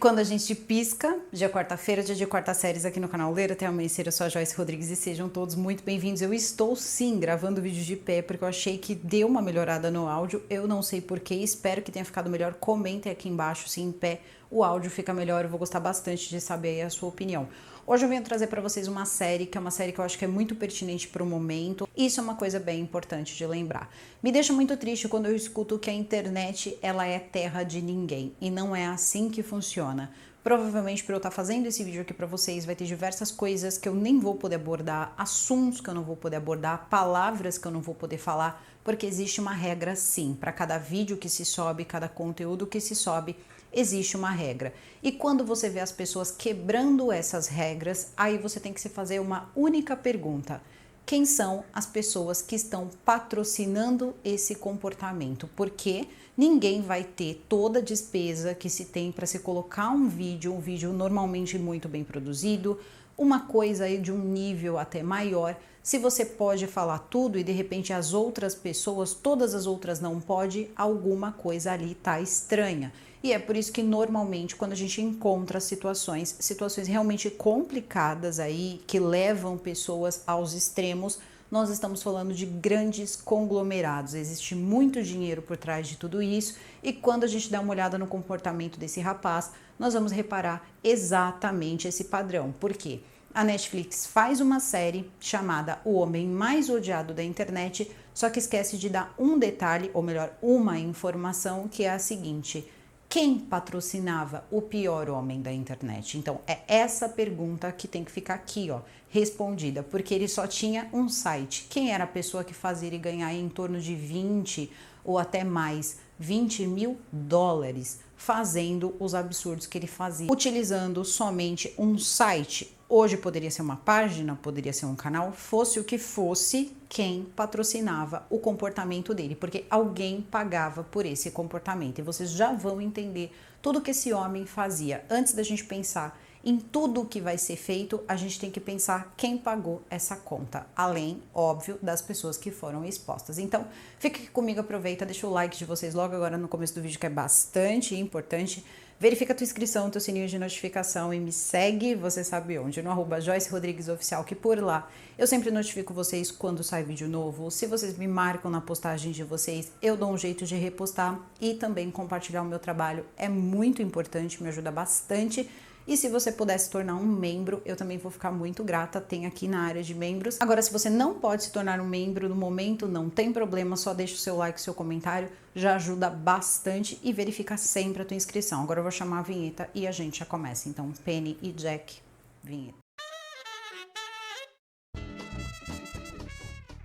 Quando a gente pisca, dia quarta-feira, dia de quarta séries aqui no canal Ler Até Amanhecer, eu sou a Joyce Rodrigues e sejam todos muito bem-vindos. Eu estou sim gravando vídeos de pé porque eu achei que deu uma melhorada no áudio, eu não sei porquê, espero que tenha ficado melhor. Comentem aqui embaixo se em pé o áudio fica melhor, eu vou gostar bastante de saber aí a sua opinião. Hoje eu venho trazer para vocês uma série que é uma série que eu acho que é muito pertinente para o momento. Isso é uma coisa bem importante de lembrar. Me deixa muito triste quando eu escuto que a internet ela é terra de ninguém e não é assim que funciona. Provavelmente por eu estar fazendo esse vídeo aqui para vocês vai ter diversas coisas que eu nem vou poder abordar, assuntos que eu não vou poder abordar, palavras que eu não vou poder falar, porque existe uma regra sim. Para cada vídeo que se sobe, cada conteúdo que se sobe, existe uma regra. E quando você vê as pessoas quebrando essas regras, aí você tem que se fazer uma única pergunta: quem são as pessoas que estão patrocinando esse comportamento? Porque ninguém vai ter toda a despesa que se tem para se colocar um vídeo normalmente muito bem produzido, uma coisa aí de um nível até maior. Se você pode falar tudo e de repente as outras pessoas, todas as outras não pode, alguma coisa ali tá estranha. E é por isso que normalmente quando a gente encontra situações realmente complicadas aí, que levam pessoas aos extremos, nós estamos falando de grandes conglomerados. Existe muito dinheiro por trás de tudo isso e quando a gente dá uma olhada no comportamento desse rapaz, nós vamos reparar exatamente esse padrão. Por quê? A Netflix faz uma série chamada O Homem Mais Odiado da Internet, só que esquece de dar um detalhe, ou melhor, uma informação, que é a seguinte: quem patrocinava o pior homem da internet? Então, é essa pergunta que tem que ficar aqui, ó, respondida, porque ele só tinha um site. Quem era a pessoa que fazia ele ganhar em torno de 20 ou até mais, 20 mil dólares, fazendo os absurdos que ele fazia, utilizando somente um site? Hoje poderia ser uma página, poderia ser um canal, fosse o que fosse, quem patrocinava o comportamento dele, porque alguém pagava por esse comportamento. E vocês já vão entender tudo que esse homem fazia. Antes da gente pensar em tudo que vai ser feito, a gente tem que pensar quem pagou essa conta, além, óbvio, das pessoas que foram expostas. Então, fica aqui comigo, aproveita, deixa o like de vocês logo agora no começo do vídeo, que é bastante importante. Verifica a tua inscrição, teu sininho de notificação e me segue, você sabe onde, no @JoyceRodriguesOficial, que por lá eu sempre notifico vocês quando sai vídeo novo. Se vocês me marcam na postagem de vocês, eu dou um jeito de repostar e também compartilhar o meu trabalho. É muito importante, me ajuda bastante. E se você puder se tornar um membro, eu também vou ficar muito grata, tem aqui na área de membros. Agora, se você não pode se tornar um membro no momento, não tem problema, só deixa o seu like, o seu comentário, já ajuda bastante e verifica sempre a tua inscrição. Agora eu vou chamar a vinheta e a gente já começa. Então, Penny e Jack, vinheta.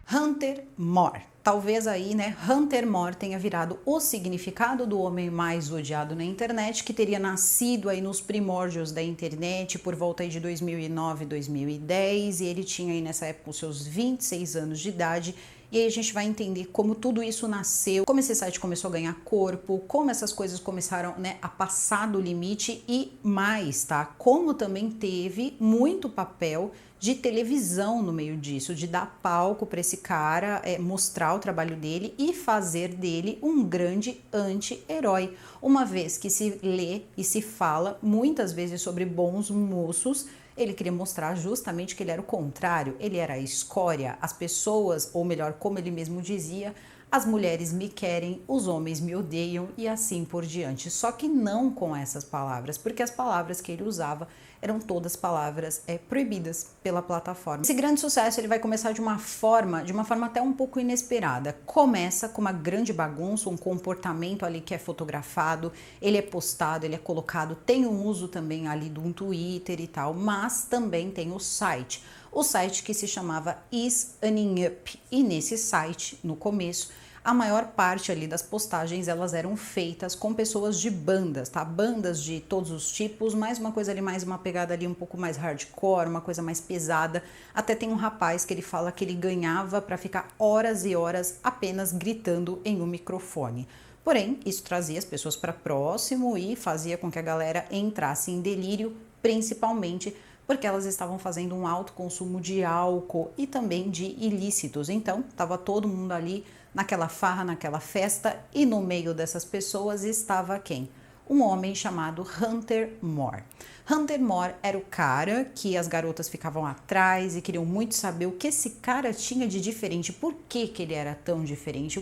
Hunter Moore. Talvez aí, né, Hunter Moore tenha virado o significado do homem mais odiado na internet, que teria nascido aí nos primórdios da internet por volta aí de 2009, 2010, e ele tinha aí nessa época os seus 26 anos de idade. E aí a gente vai entender como tudo isso nasceu, como esse site começou a ganhar corpo, como essas coisas começaram, né, a passar do limite e mais, tá? Como também teve muito papel de televisão no meio disso, de dar palco para esse cara, mostrar o trabalho dele e fazer dele um grande anti-herói. Uma vez que se lê e se fala muitas vezes sobre bons moços, ele queria mostrar justamente que ele era o contrário, ele era a escória. As pessoas, ou melhor, como ele mesmo dizia, as mulheres me querem, os homens me odeiam e assim por diante. Só que não com essas palavras, porque as palavras que ele usava eram todas palavras proibidas pela plataforma. Esse grande sucesso ele vai começar de uma forma até um pouco inesperada. Começa com uma grande bagunça, um comportamento ali que é fotografado, ele é postado, ele é colocado, tem um uso também ali de um Twitter e tal, mas também tem o site que se chamava Is Anning Up. E nesse site, no começo, a maior parte ali das postagens elas eram feitas com pessoas de bandas, tá? Bandas de todos os tipos, mais uma coisa ali, mais uma pegada ali um pouco mais hardcore, uma coisa mais pesada. Até tem um rapaz que ele fala que ele ganhava para ficar horas e horas apenas gritando em um microfone. Porém, isso trazia as pessoas para próximo e fazia com que a galera entrasse em delírio, principalmente porque elas estavam fazendo um alto consumo de álcool e também de ilícitos. Então, estava todo mundo ali naquela farra, naquela festa, e no meio dessas pessoas estava quem? um homem chamado Hunter Moore. Hunter Moore era o cara que as garotas ficavam atrás e queriam muito saber o que esse cara tinha de diferente, por que que ele era tão diferente,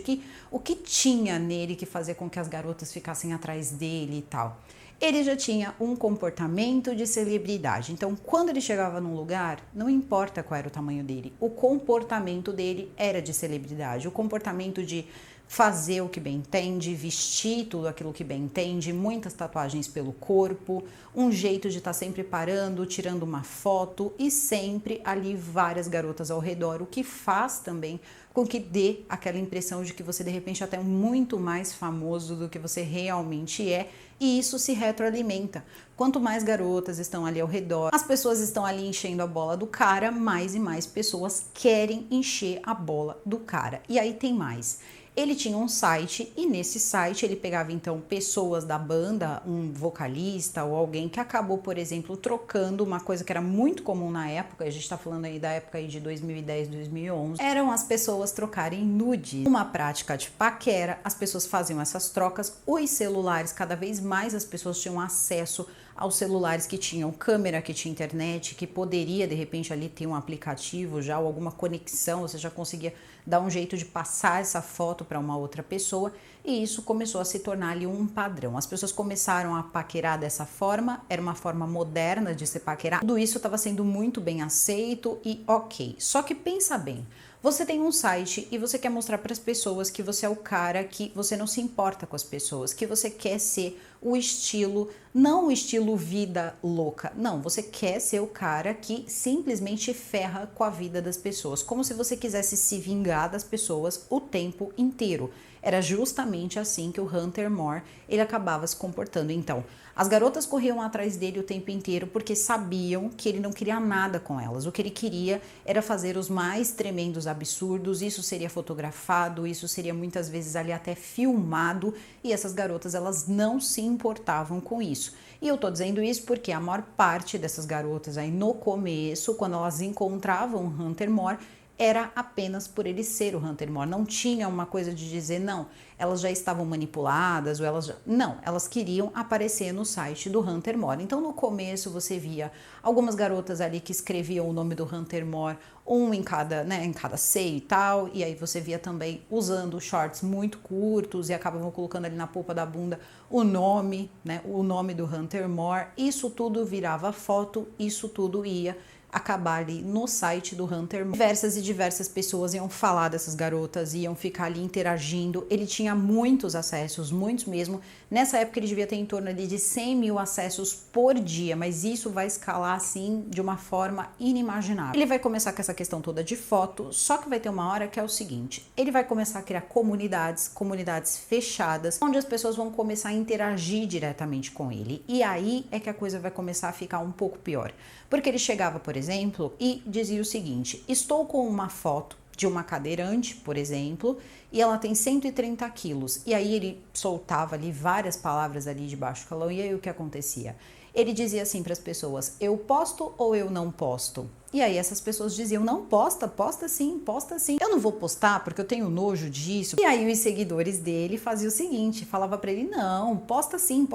o que tinha nele que fazia com que as garotas ficassem atrás dele e tal. Ele já tinha um comportamento de celebridade, então quando ele chegava num lugar, não importa qual era o tamanho dele, o comportamento dele era de celebridade, o comportamento de fazer o que bem entende, vestir tudo aquilo que bem entende, muitas tatuagens pelo corpo, um jeito de estar sempre parando, tirando uma foto e sempre ali várias garotas ao redor, o que faz também com que dê aquela impressão de que você de repente até é muito mais famoso do que você realmente é, e isso se retroalimenta. Quanto mais garotas estão ali ao redor, as pessoas estão ali enchendo a bola do cara, mais e mais pessoas querem encher a bola do cara. E aí tem mais. Ele tinha um site e nesse site ele pegava então pessoas da banda, um vocalista ou alguém que acabou, por exemplo, trocando uma coisa que era muito comum na época, a gente tá falando aí da época aí de 2010, 2011, eram as pessoas trocarem nude. Uma prática de paquera, as pessoas faziam essas trocas, os celulares, cada vez mais as pessoas tinham acesso aos celulares que tinham câmera, que tinha internet, que poderia de repente ali ter um aplicativo já ou alguma conexão, você já conseguia dar um jeito de passar essa foto para uma outra pessoa e isso começou a se tornar ali um padrão. As pessoas começaram a paquerar dessa forma, era uma forma moderna de se paquerar. Tudo isso estava sendo muito bem aceito e ok. Só que pensa bem, você tem um site e você quer mostrar para as pessoas que você é o cara que você não se importa com as pessoas, que você quer ser o estilo, não o estilo vida louca, não, você quer ser o cara que simplesmente ferra com a vida das pessoas, como se você quisesse se vingar das pessoas o tempo inteiro. Era justamente assim que o Hunter Moore, ele acabava se comportando. Então, as garotas corriam atrás dele o tempo inteiro porque sabiam que ele não queria nada com elas. O que ele queria era fazer os mais tremendos absurdos, isso seria fotografado, isso seria muitas vezes ali até filmado, e essas garotas, elas não se importavam com isso. E eu tô dizendo isso porque a maior parte dessas garotas aí no começo, quando elas encontravam o Hunter Moore, era apenas por ele ser o Hunter Moore, não tinha uma coisa de dizer, não, elas já estavam manipuladas, ou elas já... Não, elas queriam aparecer no site do Hunter Moore. Então no começo você via algumas garotas ali que escreviam o nome do Hunter Moore, um em cada seio e tal, e aí você via também usando shorts muito curtos e acabavam colocando ali na polpa da bunda o nome, o nome do Hunter Moore. Isso tudo virava foto, isso tudo ia acabar ali no site do Hunter Moore. Diversas pessoas iam falar dessas garotas, iam ficar ali interagindo. Ele tinha muitos acessos, muitos mesmo. Nessa época ele devia ter em torno ali de 100 mil acessos por dia, mas isso vai escalar assim de uma forma inimaginável. Ele vai começar com essa questão toda de foto, só que vai ter uma hora que é o seguinte, ele vai começar a criar comunidades fechadas, onde as pessoas vão começar a interagir diretamente com ele. E aí é que a coisa vai começar a ficar um pouco pior. Porque ele chegava, por exemplo, e dizia o seguinte, estou com uma foto de uma cadeirante, por exemplo, e ela tem 130 quilos. E aí ele soltava ali várias palavras ali de baixo calão, e aí o que acontecia? Ele dizia assim para as pessoas, eu posto ou eu não posto? E aí essas pessoas diziam, não, posta sim, posta sim. Eu não vou postar porque eu tenho nojo disso. E aí os seguidores dele faziam o seguinte, falava para ele, não, posta sim,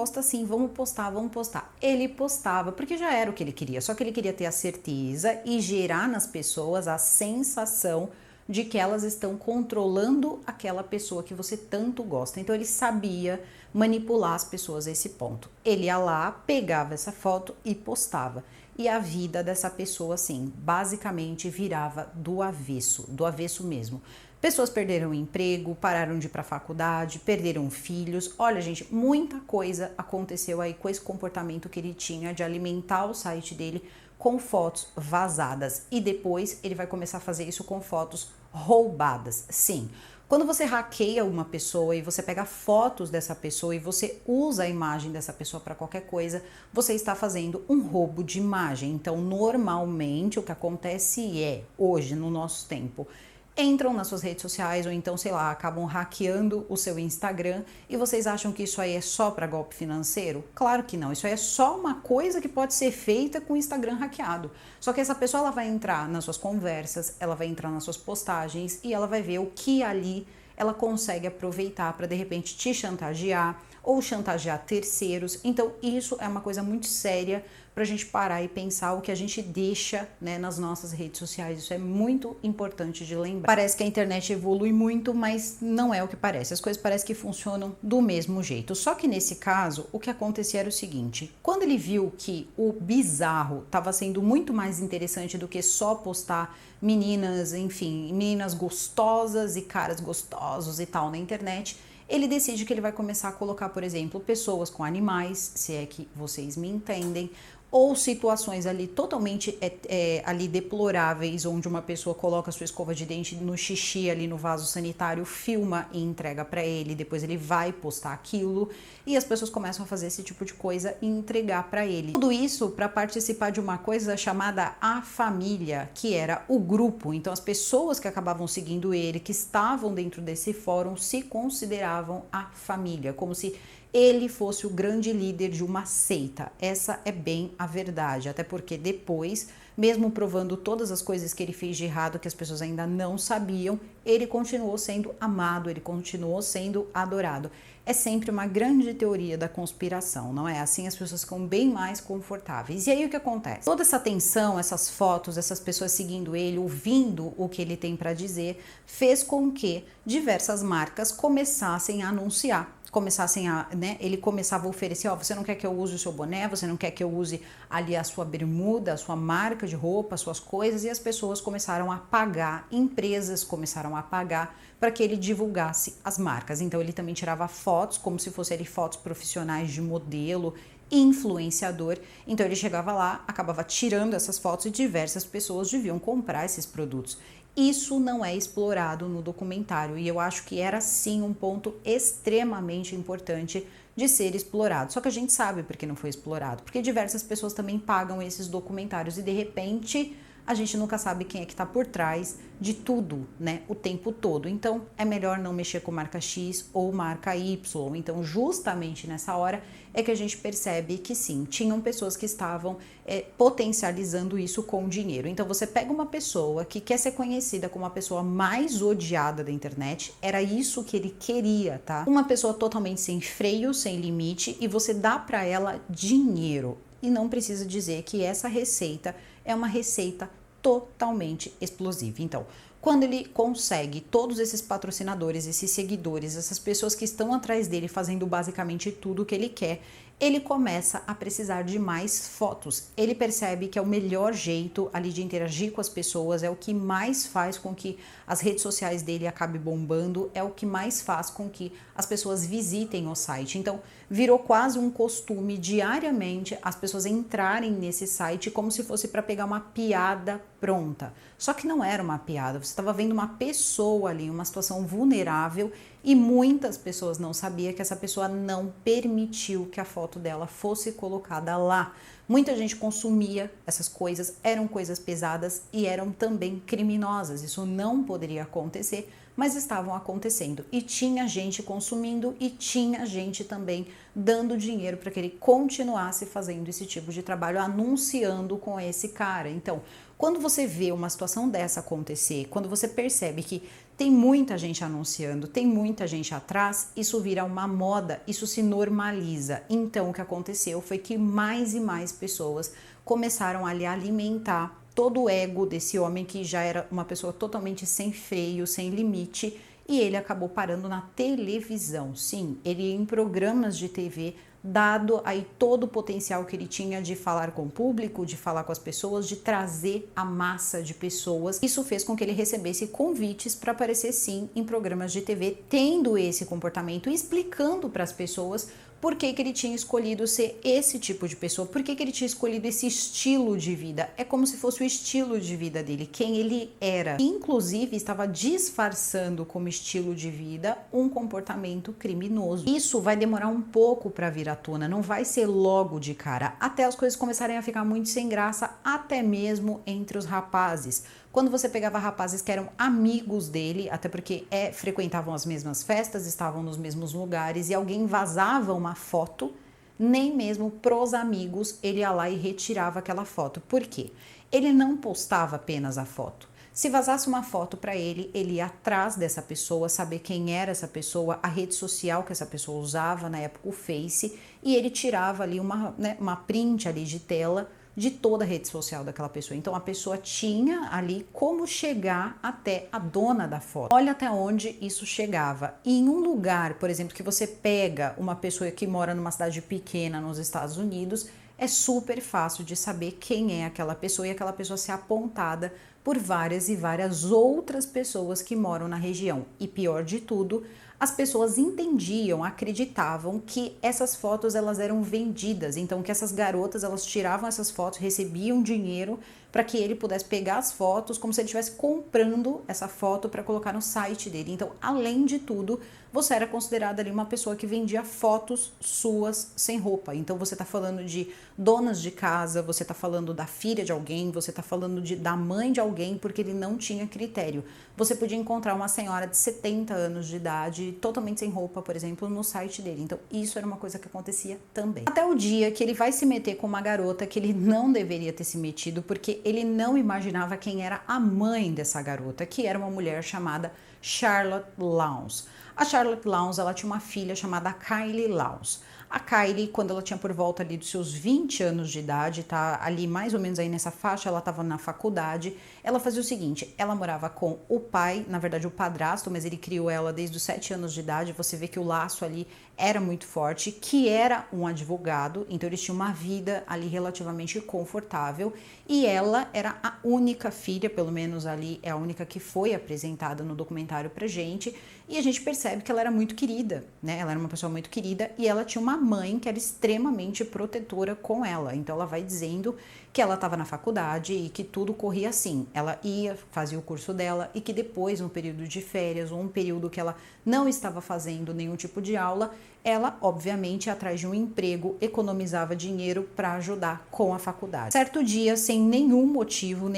vamos postar. Ele postava, porque já era o que ele queria, só que ele queria ter a certeza e gerar nas pessoas a sensação de que elas estão controlando aquela pessoa que você tanto gosta. Então ele sabia manipular as pessoas a esse ponto. Ele ia lá, pegava essa foto e postava. E a vida dessa pessoa, assim, basicamente virava do avesso mesmo. Pessoas perderam o emprego, pararam de ir para a faculdade, perderam filhos. Olha, gente, muita coisa aconteceu aí com esse comportamento que ele tinha de alimentar o site dele com fotos vazadas. E depois ele vai começar a fazer isso com fotos roubadas. Sim, quando você hackeia uma pessoa e você pega fotos dessa pessoa e você usa a imagem dessa pessoa para qualquer coisa, você está fazendo um roubo de imagem. Então, normalmente, o que acontece é, hoje, no nosso tempo, entram nas suas redes sociais ou então, sei lá, acabam hackeando o seu Instagram e vocês acham que isso aí é só para golpe financeiro? Claro que não, isso aí é só uma coisa que pode ser feita com o Instagram hackeado. Só que essa pessoa, ela vai entrar nas suas conversas, ela vai entrar nas suas postagens e ela vai ver o que ali ela consegue aproveitar para de repente te chantagear ou chantagear terceiros. Então isso é uma coisa muito séria para a gente parar e pensar o que a gente deixa, né, nas nossas redes sociais. Isso é muito importante de lembrar. Parece que a internet evolui muito, mas não é o que parece. As coisas parecem que funcionam do mesmo jeito. Só que nesse caso, o que acontecia era o seguinte: quando ele viu que o bizarro estava sendo muito mais interessante do que só postar meninas, enfim, meninas gostosas e caras gostosos e tal na internet, ele decide que ele vai começar a colocar, por exemplo, pessoas com animais, se é que vocês me entendem, ou situações ali totalmente ali deploráveis, onde uma pessoa coloca a sua escova de dente no xixi ali no vaso sanitário, filma e entrega para ele, depois ele vai postar aquilo e as pessoas começam a fazer esse tipo de coisa e entregar para ele. Tudo isso para participar de uma coisa chamada A Família, que era o grupo. Então as pessoas que acabavam seguindo ele, que estavam dentro desse fórum, se consideravam a família, como se ele fosse o grande líder de uma seita. Essa é bem a verdade, até porque depois, mesmo provando todas as coisas que ele fez de errado, que as pessoas ainda não sabiam, ele continuou sendo amado, ele continuou sendo adorado. É sempre uma grande teoria da conspiração, não é? Assim as pessoas ficam bem mais confortáveis. E aí o que acontece? Toda essa tensão, essas fotos, essas pessoas seguindo ele, ouvindo o que ele tem para dizer, fez com que diversas marcas começassem a anunciar. Ele começava a oferecer, você não quer que eu use o seu boné, você não quer que eu use ali a sua bermuda, a sua marca de roupa, as suas coisas, e as pessoas começaram a pagar, empresas começaram a pagar para que ele divulgasse as marcas. Então ele também tirava fotos, como se fossem fotos profissionais de modelo, influenciador. Então ele chegava lá, acabava tirando essas fotos e diversas pessoas deviam comprar esses produtos. Isso não é explorado no documentário e eu acho que era sim um ponto extremamente importante de ser explorado. Só que a gente sabe por que não foi explorado, porque diversas pessoas também pagam esses documentários e de repente a gente nunca sabe quem é que está por trás de tudo, né, o tempo todo. Então é melhor não mexer com marca X ou marca Y. Então justamente nessa hora é que a gente percebe que sim, tinham pessoas que estavam potencializando isso com dinheiro. Então você pega uma pessoa que quer ser conhecida como a pessoa mais odiada da internet, era isso que ele queria, tá? Uma pessoa totalmente sem freio, sem limite, e você dá para ela dinheiro. E não precisa dizer que essa receita é uma receita totalmente explosiva. Então, quando ele consegue todos esses patrocinadores, esses seguidores, essas pessoas que estão atrás dele fazendo basicamente tudo o que ele quer, ele começa a precisar de mais fotos. Ele percebe que é o melhor jeito ali de interagir com as pessoas, é o que mais faz com que as redes sociais dele acabem bombando, é o que mais faz com que as pessoas visitem o site. Então, virou quase um costume diariamente as pessoas entrarem nesse site como se fosse para pegar uma piada pronta. Só que não era uma piada, você estava vendo uma pessoa ali, uma situação vulnerável, e muitas pessoas não sabiam que essa pessoa não permitiu que a foto dela fosse colocada lá. Muita gente consumia essas coisas, eram coisas pesadas e eram também criminosas. Isso não poderia acontecer, mas estavam acontecendo. E tinha gente consumindo e tinha gente também dando dinheiro para que ele continuasse fazendo esse tipo de trabalho, anunciando com esse cara. Então, quando você vê uma situação dessa acontecer, quando você percebe que tem muita gente anunciando, tem muita gente atrás, isso vira uma moda, isso se normaliza. Então, o que aconteceu foi que mais e mais pessoas começaram a lhe alimentar todo o ego desse homem que já era uma pessoa totalmente sem freio, sem limite, e ele acabou parando na televisão. Sim, ele ia em programas de TV, dado aí todo o potencial que ele tinha de falar com o público, de falar com as pessoas, de trazer a massa de pessoas. Isso fez com que ele recebesse convites para aparecer sim em programas de TV, tendo esse comportamento, explicando para as pessoas por que ele tinha escolhido ser esse tipo de pessoa, por que ele tinha escolhido esse estilo de vida. É como se fosse o estilo de vida dele, quem ele era. Inclusive, estava disfarçando como estilo de vida um comportamento criminoso. Isso vai demorar um pouco para vir à tona, não vai ser logo de cara, até as coisas começarem a ficar muito sem graça, até mesmo entre os rapazes. Quando você pegava rapazes que eram amigos dele, até porque frequentavam as mesmas festas, estavam nos mesmos lugares, e alguém vazava uma foto, nem mesmo pros amigos ele ia lá e retirava aquela foto. Por quê? Ele não postava apenas a foto. Se vazasse uma foto para ele, ele ia atrás dessa pessoa, saber quem era essa pessoa, a rede social que essa pessoa usava, na época o Face, e ele tirava ali uma print ali de tela de toda a rede social daquela pessoa. Então a pessoa tinha ali como chegar até a dona da foto. Olha até onde isso chegava. E em um lugar, por exemplo, que você pega uma pessoa que mora numa cidade pequena nos Estados Unidos, é super fácil de saber quem é aquela pessoa e aquela pessoa ser apontada por várias e várias outras pessoas que moram na região. E pior de tudo, as pessoas entendiam, acreditavam que essas fotos elas eram vendidas, então que essas garotas elas tiravam essas fotos, recebiam dinheiro para que ele pudesse pegar as fotos como se ele estivesse comprando essa foto para colocar no site dele. Então, além de tudo, você era considerada ali uma pessoa que vendia fotos suas sem roupa. Então, você está falando de donas de casa, você está falando da filha de alguém, você está falando da mãe de alguém, porque ele não tinha critério. Você podia encontrar uma senhora de 70 anos de idade, totalmente sem roupa, por exemplo, no site dele. Então, isso era uma coisa que acontecia também. Até o dia que ele vai se meter com uma garota que ele não deveria ter se metido, porque ele não imaginava quem era a mãe dessa garota, que era uma mulher chamada Charlotte Lowndes. A Charlotte Lowndes, ela tinha uma filha chamada Kylie Lowndes. A Kylie, quando ela tinha por volta ali dos seus 20 anos de idade, tá ali mais ou menos aí nessa faixa, ela estava na faculdade, ela fazia o seguinte, ela morava com o pai, na verdade o padrasto, mas ele criou ela desde os 7 anos de idade, você vê que o laço ali era muito forte, que era um advogado, então eles tinham uma vida ali relativamente confortável, e ela era a única filha, pelo menos ali é a única que foi apresentada no documentário pra gente, e a gente percebe que ela era muito querida, né? Ela era uma pessoa muito querida e ela tinha uma mãe que era extremamente protetora com ela. Então ela vai dizendo que ela estava na faculdade e que tudo corria assim. Ela ia, fazia o curso dela e que depois, um período de férias ou um período que ela não estava fazendo nenhum tipo de aula, ela, obviamente, atrás de um emprego, economizava dinheiro para ajudar com a faculdade. Certo dia, sem nenhum motivo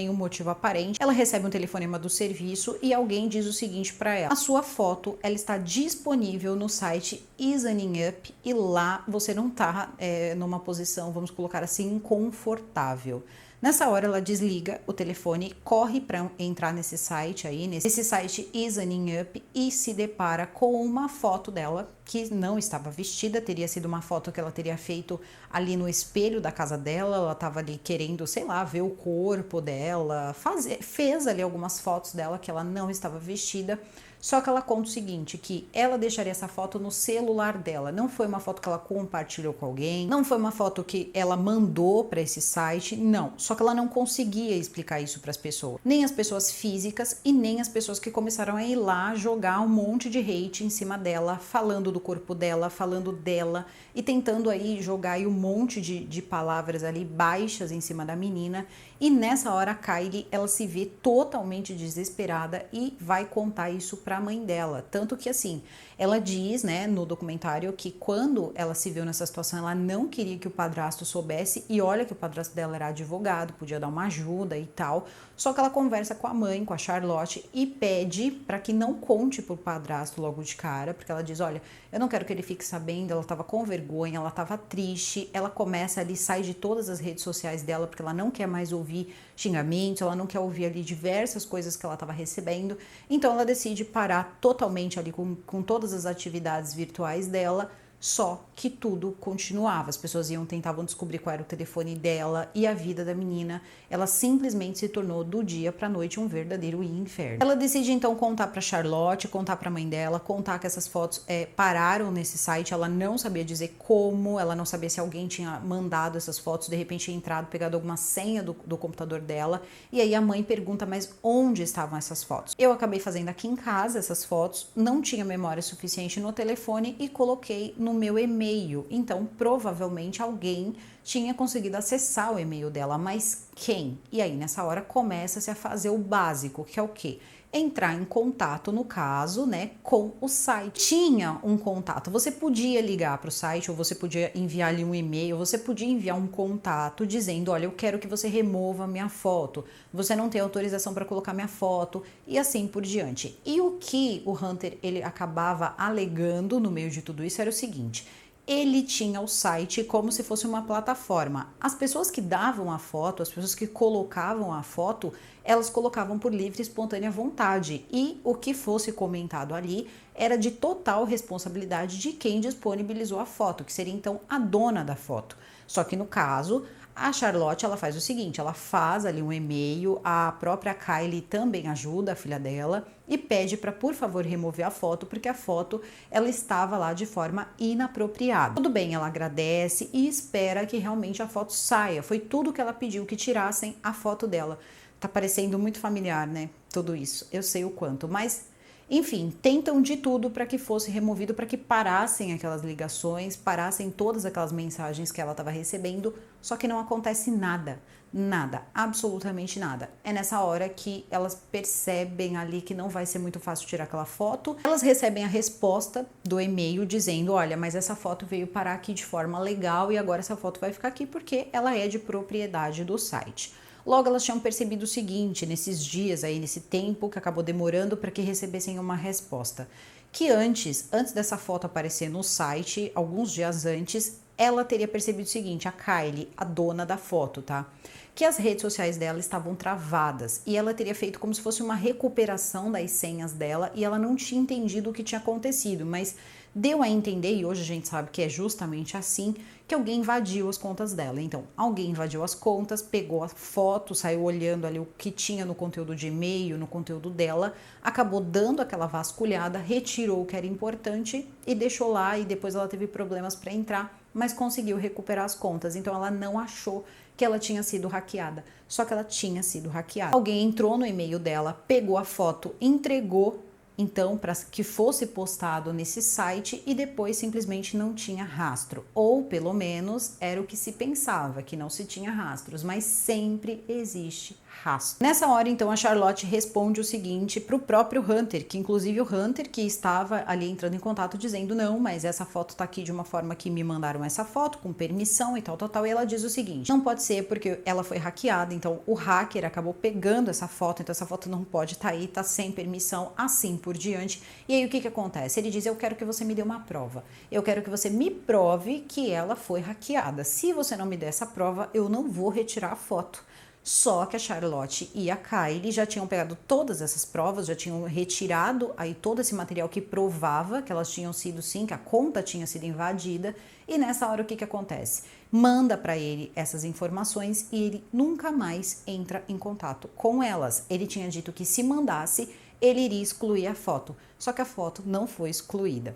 aparente, ela recebe um telefonema do serviço e alguém diz o seguinte para ela: a sua foto, ela está disponível no site Easing Up e lá você não está numa posição, vamos colocar assim, confortável. Nessa hora ela desliga o telefone, corre para entrar nesse site aí, nesse site Easing Up, e se depara com uma foto dela que não estava vestida, teria sido uma foto que ela teria feito ali no espelho da casa dela, ela estava ali querendo, sei lá, ver o corpo dela, fez ali algumas fotos dela que ela não estava vestida. Só que ela conta o seguinte, que ela deixaria essa foto no celular dela. Não foi uma foto que ela compartilhou com alguém, não foi uma foto que ela mandou para esse site, não. Só que ela não conseguia explicar isso para as pessoas. Nem as pessoas físicas e nem as pessoas que começaram a ir lá jogar um monte de hate em cima dela, falando do corpo dela, falando dela e tentando aí jogar aí um monte de palavras ali baixas em cima da menina. E nessa hora a Kylie, ela se vê totalmente desesperada e vai contar isso para a mãe dela. Tanto que assim, ela diz, né, no documentário que quando ela se viu nessa situação, ela não queria que o padrasto soubesse, e olha que o padrasto dela era advogado, podia dar uma ajuda e tal. Só que ela conversa com a mãe, com a Charlotte, e pede para que não conte pro padrasto logo de cara, porque ela diz, olha, eu não quero que ele fique sabendo. Ela tava com vergonha, ela tava triste, ela começa ali, sai de todas as redes sociais dela, porque ela não quer mais ouvir xingamentos, ela não quer ouvir ali diversas coisas que ela estava recebendo, então ela decide parar totalmente ali com todas as atividades virtuais dela, só que tudo continuava, as pessoas tentavam descobrir qual era o telefone dela, e a vida da menina, ela simplesmente se tornou do dia pra noite um verdadeiro inferno. Ela decide então contar pra Charlotte, contar pra mãe dela, contar que essas fotos pararam nesse site, ela não sabia dizer como, ela não sabia se alguém tinha mandado essas fotos, de repente tinha entrado, pegado alguma senha do computador dela, e aí a mãe pergunta, mas onde estavam essas fotos? Eu acabei fazendo aqui em casa essas fotos, não tinha memória suficiente no telefone e coloquei no meu e-mail, então provavelmente alguém tinha conseguido acessar o e-mail dela, mas quem? E aí nessa hora começa-se a fazer o básico, que é o quê? Entrar em contato, no caso, né, com o site. Tinha um contato, você podia ligar para o site, ou você podia enviar ali um e-mail, você podia enviar um contato dizendo, olha, eu quero que você remova minha foto, você não tem autorização para colocar minha foto, e assim por diante. E o que o Hunter, ele acabava alegando no meio de tudo isso era o seguinte: ele tinha o site como se fosse uma plataforma. As pessoas que davam a foto, as pessoas que colocavam a foto, elas colocavam por livre e espontânea vontade. E o que fosse comentado ali era de total responsabilidade de quem disponibilizou a foto, que seria então a dona da foto. Só que no caso, a Charlotte, ela faz o seguinte, ela faz ali um e-mail, a própria Kylie também ajuda a filha dela e pede para, por favor, remover a foto, porque a foto, ela estava lá de forma inapropriada. Tudo bem, ela agradece e espera que realmente a foto saia. Foi tudo que ela pediu, que tirassem a foto dela. Tá parecendo muito familiar, né? Tudo isso. Eu sei o quanto, mas enfim, tentam de tudo para que fosse removido, para que parassem aquelas ligações, parassem todas aquelas mensagens que ela estava recebendo, só que não acontece nada, nada, absolutamente nada. É nessa hora que elas percebem ali que não vai ser muito fácil tirar aquela foto. Elas recebem a resposta do e-mail dizendo, olha, mas essa foto veio parar aqui de forma legal e agora essa foto vai ficar aqui porque ela é de propriedade do site. Logo, elas tinham percebido o seguinte, nesses dias aí, nesse tempo que acabou demorando para que recebessem uma resposta, que antes dessa foto aparecer no site, alguns dias antes, ela teria percebido o seguinte, a Kylie, a dona da foto, tá? Que as redes sociais dela estavam travadas e ela teria feito como se fosse uma recuperação das senhas dela e ela não tinha entendido o que tinha acontecido, mas deu a entender, e hoje a gente sabe que é justamente assim, que alguém invadiu as contas dela. Então, alguém invadiu as contas, pegou a foto, saiu olhando ali o que tinha no conteúdo de e-mail, no conteúdo dela, acabou dando aquela vasculhada, retirou o que era importante e deixou lá, e depois ela teve problemas para entrar, mas conseguiu recuperar as contas. Então, ela não achou que ela tinha sido hackeada, só que ela tinha sido hackeada. Alguém entrou no e-mail dela, pegou a foto, entregou então para que fosse postado nesse site e depois simplesmente não tinha rastro, ou pelo menos era o que se pensava, que não se tinha rastros, mas sempre existe rastro. Nessa hora então a Charlotte responde o seguinte para o próprio Hunter, que inclusive o Hunter que estava ali entrando em contato dizendo não, mas essa foto tá aqui de uma forma que me mandaram essa foto com permissão e tal, e ela diz o seguinte, não pode ser porque ela foi hackeada, então o hacker acabou pegando essa foto, então essa foto não pode estar aí, tá sem permissão, assim por diante. E aí o que acontece? Ele diz, eu quero que você me dê uma prova, eu quero que você me prove que ela foi hackeada, se você não me der essa prova, eu não vou retirar a foto. Só que a Charlotte e a Kylie já tinham pegado todas essas provas, já tinham retirado aí todo esse material que provava que elas tinham sido sim, que a conta tinha sido invadida. E nessa hora o que acontece? Manda para ele essas informações e ele nunca mais entra em contato com elas. Ele tinha dito que se mandasse, ele iria excluir a foto, só que a foto não foi excluída.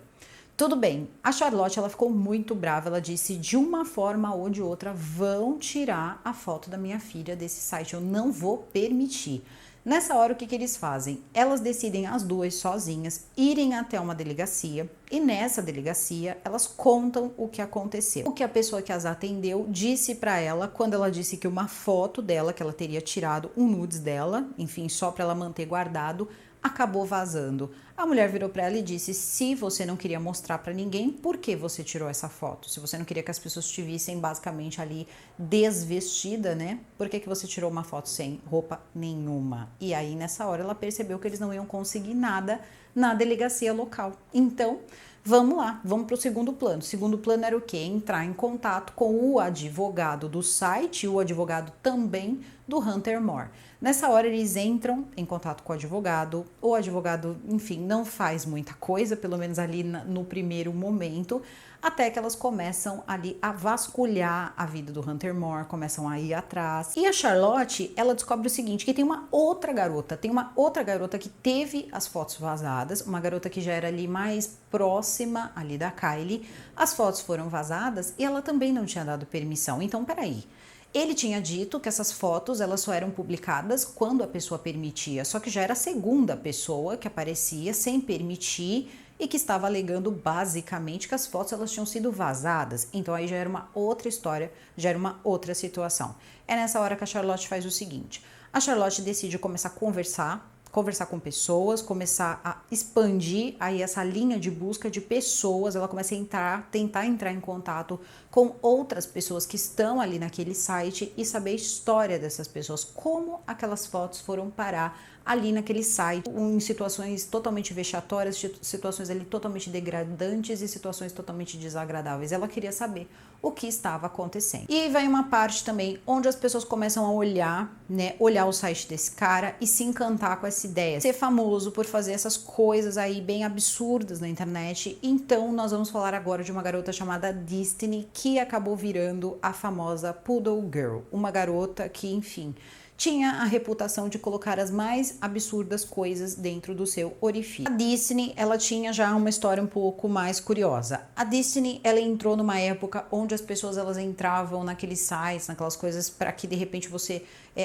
Tudo bem, a Charlotte ela ficou muito brava, ela disse de uma forma ou de outra vão tirar a foto da minha filha desse site, eu não vou permitir. Nessa hora o que eles fazem? Elas decidem as duas sozinhas irem até uma delegacia e nessa delegacia elas contam o que aconteceu. O que a pessoa que as atendeu disse para ela quando ela disse que uma foto dela, que ela teria tirado um nudes dela, enfim, só para ela manter guardado, acabou vazando. A mulher virou para ela e disse, se você não queria mostrar para ninguém, por que você tirou essa foto? Se você não queria que as pessoas te vissem basicamente ali desvestida, né? Por que você tirou uma foto sem roupa nenhuma? E aí nessa hora ela percebeu que eles não iam conseguir nada na delegacia local. Então, vamos lá, vamos para o segundo plano. O segundo plano era o quê? Entrar em contato com o advogado do site, o advogado também do Hunter Moore. Nessa hora eles entram em contato com o advogado, enfim, não faz muita coisa, pelo menos ali no primeiro momento, até que elas começam ali a vasculhar a vida do Hunter Moore, começam a ir atrás. E a Charlotte, ela descobre o seguinte, que tem uma outra garota que teve as fotos vazadas, uma garota que já era ali mais próxima ali da Kylie, as fotos foram vazadas e ela também não tinha dado permissão. Então, peraí. Ele tinha dito que essas fotos elas só eram publicadas quando a pessoa permitia, só que já era a segunda pessoa que aparecia sem permitir e que estava alegando basicamente que as fotos elas tinham sido vazadas. Então aí já era uma outra história, já era uma outra situação. É nessa hora que a Charlotte faz o seguinte, a Charlotte decide começar a conversar com pessoas, começar a expandir aí essa linha de busca de pessoas, ela começa a tentar entrar em contato com outras pessoas que estão ali naquele site e saber a história dessas pessoas, como aquelas fotos foram parar ali naquele site, em situações totalmente vexatórias, situações ali totalmente degradantes e situações totalmente desagradáveis. Ela queria saber o que estava acontecendo. E aí vai uma parte também onde as pessoas começam a olhar, né, olhar o site desse cara e se encantar com essa ideia. Ser famoso por fazer essas coisas aí bem absurdas na internet. Então nós vamos falar agora de uma garota chamada Destiny, que acabou virando a famosa Poodle Girl. Uma garota que, enfim, tinha a reputação de colocar as mais absurdas coisas dentro do seu orifício. A Destiny, ela tinha já uma história um pouco mais curiosa. A Destiny, ela entrou numa época onde as pessoas elas entravam naqueles sites, naquelas coisas para que de repente você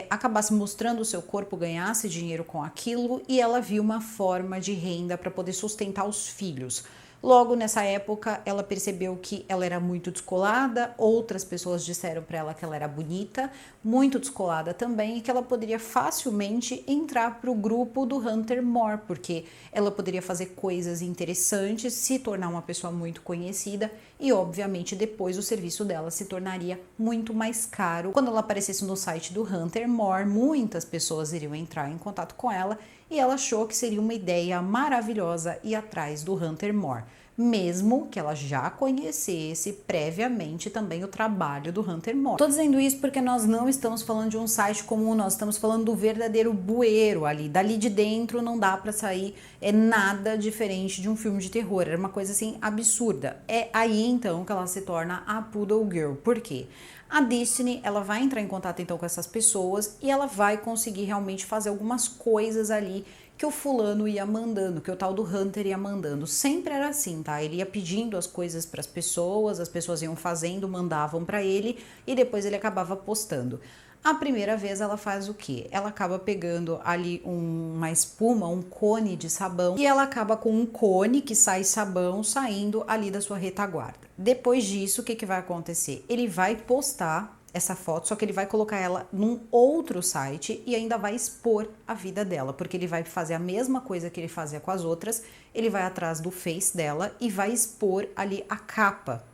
acabasse mostrando o seu corpo, ganhasse dinheiro com aquilo, e ela viu uma forma de renda para poder sustentar os filhos. Logo nessa época, ela percebeu que ela era muito descolada, outras pessoas disseram para ela que ela era bonita, muito descolada também, e que ela poderia facilmente entrar para o grupo do Hunter Moore, porque ela poderia fazer coisas interessantes, se tornar uma pessoa muito conhecida e, obviamente, depois o serviço dela se tornaria muito mais caro. Quando ela aparecesse no site do Hunter Moore, muitas pessoas iriam entrar em contato com ela e ela achou que seria uma ideia maravilhosa ir atrás do Hunter Moore, mesmo que ela já conhecesse previamente também o trabalho do Hunter Moore. Tô dizendo isso porque nós não estamos falando de um site comum, nós estamos falando do verdadeiro bueiro ali, dali de dentro não dá pra sair nada diferente de um filme de terror, era uma coisa assim absurda. É aí então que ela se torna a Poodle Girl. Por quê? A Destiny, ela vai entrar em contato então com essas pessoas e ela vai conseguir realmente fazer algumas coisas ali que o fulano ia mandando, que o tal do Hunter ia mandando. Sempre era assim, tá? Ele ia pedindo as coisas para as pessoas iam fazendo, mandavam para ele e depois ele acabava postando. A primeira vez ela faz o quê? Ela acaba pegando ali uma espuma, um cone de sabão, e ela acaba com um cone que sai sabão saindo ali da sua retaguarda. Depois disso, o que vai acontecer? Ele vai postar essa foto, só que ele vai colocar ela num outro site e ainda vai expor a vida dela, porque ele vai fazer a mesma coisa que ele fazia com as outras, ele vai atrás do Face dela e vai expor ali a capa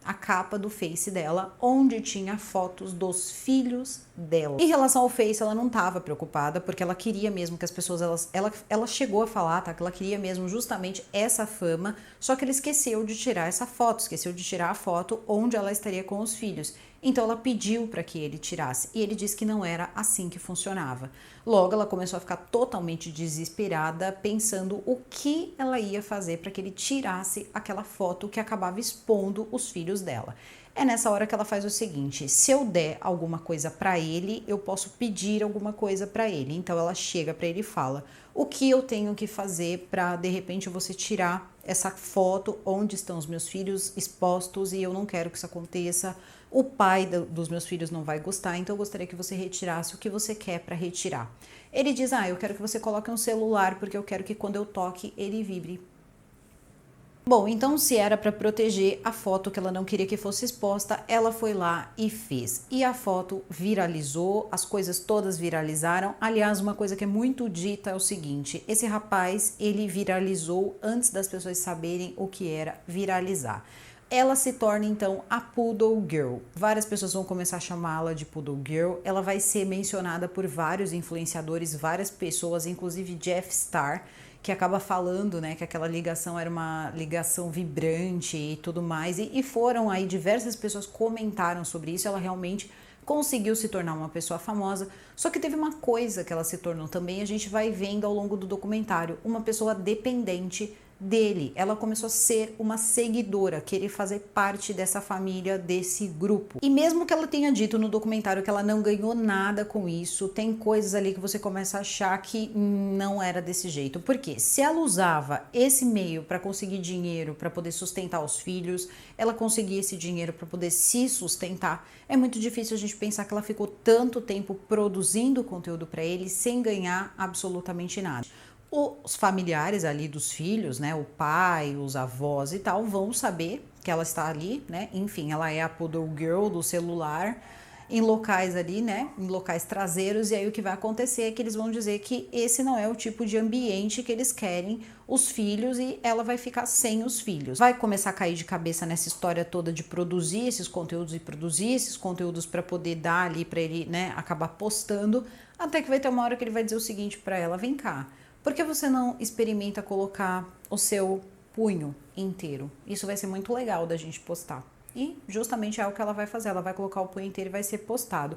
do Face dela, onde tinha fotos dos filhos dela. Em relação ao Face, ela não estava preocupada, porque ela queria mesmo que as pessoas, ela chegou a falar, tá, que ela queria mesmo justamente essa fama, só que ele esqueceu de tirar essa foto, esqueceu de tirar a foto onde ela estaria com os filhos. Então ela pediu para que ele tirasse e ele disse que não era assim que funcionava. Logo ela começou a ficar totalmente desesperada, pensando o que ela ia fazer para que ele tirasse aquela foto que acabava expondo os filhos dela. É nessa hora que ela faz o seguinte: se eu der alguma coisa para ele, eu posso pedir alguma coisa para ele. Então ela chega para ele e fala: o que eu tenho que fazer para de repente você tirar essa foto onde estão os meus filhos expostos e eu não quero que isso aconteça. O pai dos meus filhos não vai gostar, então eu gostaria que você retirasse o que você quer para retirar. Ele diz: eu quero que você coloque um celular porque eu quero que quando eu toque ele vibre. Bom, então se era para proteger a foto que ela não queria que fosse exposta, ela foi lá e fez. E a foto viralizou, as coisas todas viralizaram. Aliás, uma coisa que é muito dita é o seguinte: esse rapaz, ele viralizou antes das pessoas saberem o que era viralizar. Ela se torna então a Poodle Girl. Várias pessoas vão começar a chamá-la de Poodle Girl. Ela vai ser mencionada por vários influenciadores, várias pessoas, inclusive Jeff Star, que acaba falando, né, que aquela ligação era uma ligação vibrante e tudo mais. E foram aí, diversas pessoas comentaram sobre isso. Ela realmente conseguiu se tornar uma pessoa famosa. Só que teve uma coisa que ela se tornou também, a gente vai vendo ao longo do documentário, uma pessoa dependente dele. Ela começou a ser uma seguidora, querer fazer parte dessa família, desse grupo. E mesmo que ela tenha dito no documentário que ela não ganhou nada com isso, tem coisas ali que você começa a achar que não era desse jeito. Porque se ela usava esse meio para conseguir dinheiro, para poder sustentar os filhos, ela conseguia esse dinheiro para poder se sustentar, é muito difícil a gente pensar que ela ficou tanto tempo produzindo conteúdo para ele sem ganhar absolutamente nada. Os familiares ali dos filhos, né, o pai, os avós e tal, vão saber que ela está ali, né, enfim, ela é a Poodle Girl do celular em locais ali, né, em locais traseiros, e aí o que vai acontecer é que eles vão dizer que esse não é o tipo de ambiente que eles querem os filhos e ela vai ficar sem os filhos. Vai começar a cair de cabeça nessa história toda de produzir esses conteúdos e produzir esses conteúdos para poder dar ali para ele, né, acabar postando, até que vai ter uma hora que ele vai dizer o seguinte para ela: vem cá, por que você não experimenta colocar o seu punho inteiro? Isso vai ser muito legal da gente postar. E justamente é o que ela vai fazer, ela vai colocar o punho inteiro e vai ser postado.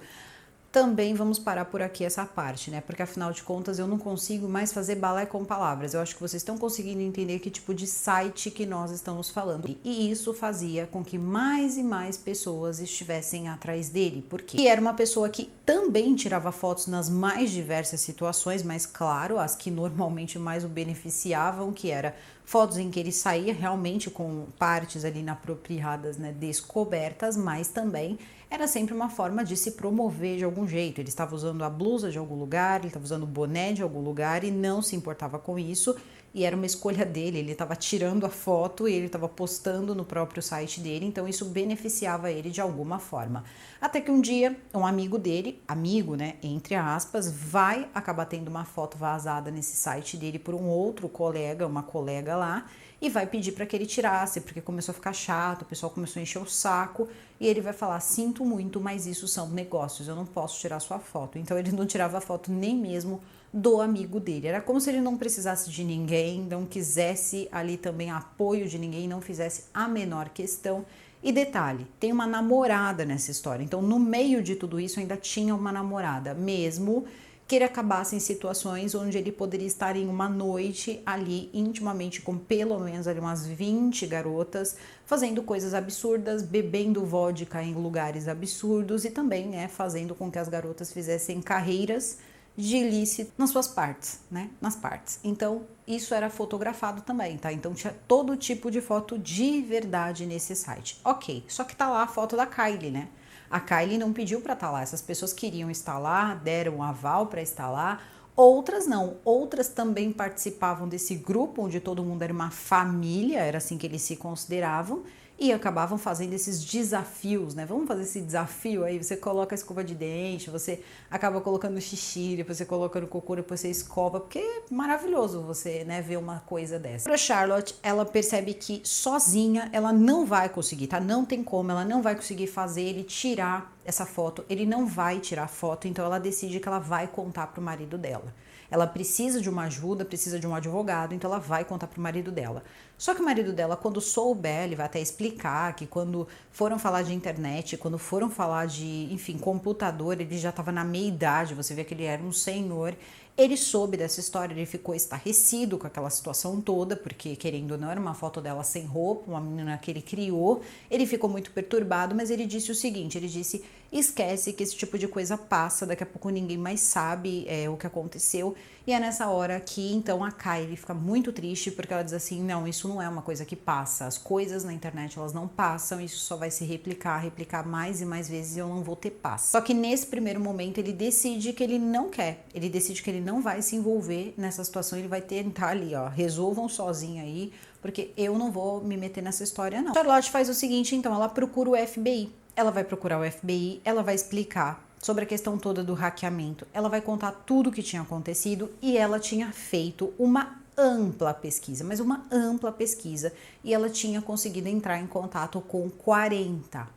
Também vamos parar por aqui essa parte, né? Porque afinal de contas eu não consigo mais fazer balé com palavras. Eu acho que vocês estão conseguindo entender que tipo de site que nós estamos falando. E isso fazia com que mais e mais pessoas estivessem atrás dele. Por quê? E era uma pessoa que também tirava fotos nas mais diversas situações, mas claro, as que normalmente mais o beneficiavam, que era fotos em que ele saía realmente com partes ali inapropriadas, né, descobertas, mas também era sempre uma forma de se promover de algum jeito. Ele estava usando a blusa de algum lugar, ele estava usando o boné de algum lugar e não se importava com isso. E era uma escolha dele, ele estava tirando a foto e ele estava postando no próprio site dele, então isso beneficiava ele de alguma forma. Até que um dia, um amigo dele, amigo, né, entre aspas, vai acabar tendo uma foto vazada nesse site dele por um outro colega, uma colega lá, e vai pedir para que ele tirasse, porque começou a ficar chato, o pessoal começou a encher o saco, e ele vai falar: sinto muito, mas isso são negócios, eu não posso tirar sua foto. Então ele não tirava a foto nem mesmo do amigo dele. Era como se ele não precisasse de ninguém, não quisesse ali também apoio de ninguém, não fizesse a menor questão. E detalhe, tem uma namorada nessa história, então no meio de tudo isso ainda tinha uma namorada, mesmo que ele acabasse em situações onde ele poderia estar em uma noite ali intimamente com pelo menos ali umas 20 garotas, fazendo coisas absurdas, bebendo vodka em lugares absurdos e também, né, fazendo com que as garotas fizessem carreiras de ilícito nas suas partes, né, nas partes. Então, isso era fotografado também, tá? Então tinha todo tipo de foto de verdade nesse site. Ok, só que tá lá a foto da Kylie, né? A Kylie não pediu para estar lá, essas pessoas queriam estar lá, deram um aval para estar lá, outras não, outras também participavam desse grupo onde todo mundo era uma família, era assim que eles se consideravam, e acabavam fazendo esses desafios, né? Vamos fazer esse desafio aí, você coloca a escova de dente, você acaba colocando xixi, depois você coloca no cocô, depois você escova, porque é maravilhoso você, né, ver uma coisa dessa. Para Charlotte, ela percebe que sozinha ela não vai conseguir, tá? Não tem como, ela não vai conseguir fazer ele tirar essa foto, ele não vai tirar a foto, então ela decide que ela vai contar pro marido dela. Ela precisa de uma ajuda, precisa de um advogado, então ela vai contar pro marido dela. Só que o marido dela, quando souber, ele vai até explicar que quando foram falar de internet, quando foram falar de, enfim, computador, ele já estava na meia idade, você vê que ele era um senhor. Ele soube dessa história, ele ficou estarrecido com aquela situação toda, porque querendo ou não, era uma foto dela sem roupa, uma menina que ele criou. Ele ficou muito perturbado, mas ele disse o seguinte, ele disse: esquece que esse tipo de coisa passa, daqui a pouco ninguém mais sabe o que aconteceu. E é nessa hora que então a Kylie fica muito triste, porque ela diz assim: não, isso não é uma coisa que passa, as coisas na internet elas não passam, isso só vai se replicar mais e mais vezes e eu não vou ter paz. Só que nesse primeiro momento ele decide que ele não quer, ele decide que ele não vai se envolver nessa situação, ele vai tentar ali, ó, resolvam sozinho aí, porque eu não vou me meter nessa história não. Charlotte faz o seguinte, então, ela procura o FBI. Ela vai procurar o FBI, ela vai explicar sobre a questão toda do hackeamento. Ela vai contar tudo o que tinha acontecido e ela tinha feito uma ampla pesquisa, mas uma ampla pesquisa, e ela tinha conseguido entrar em contato com 40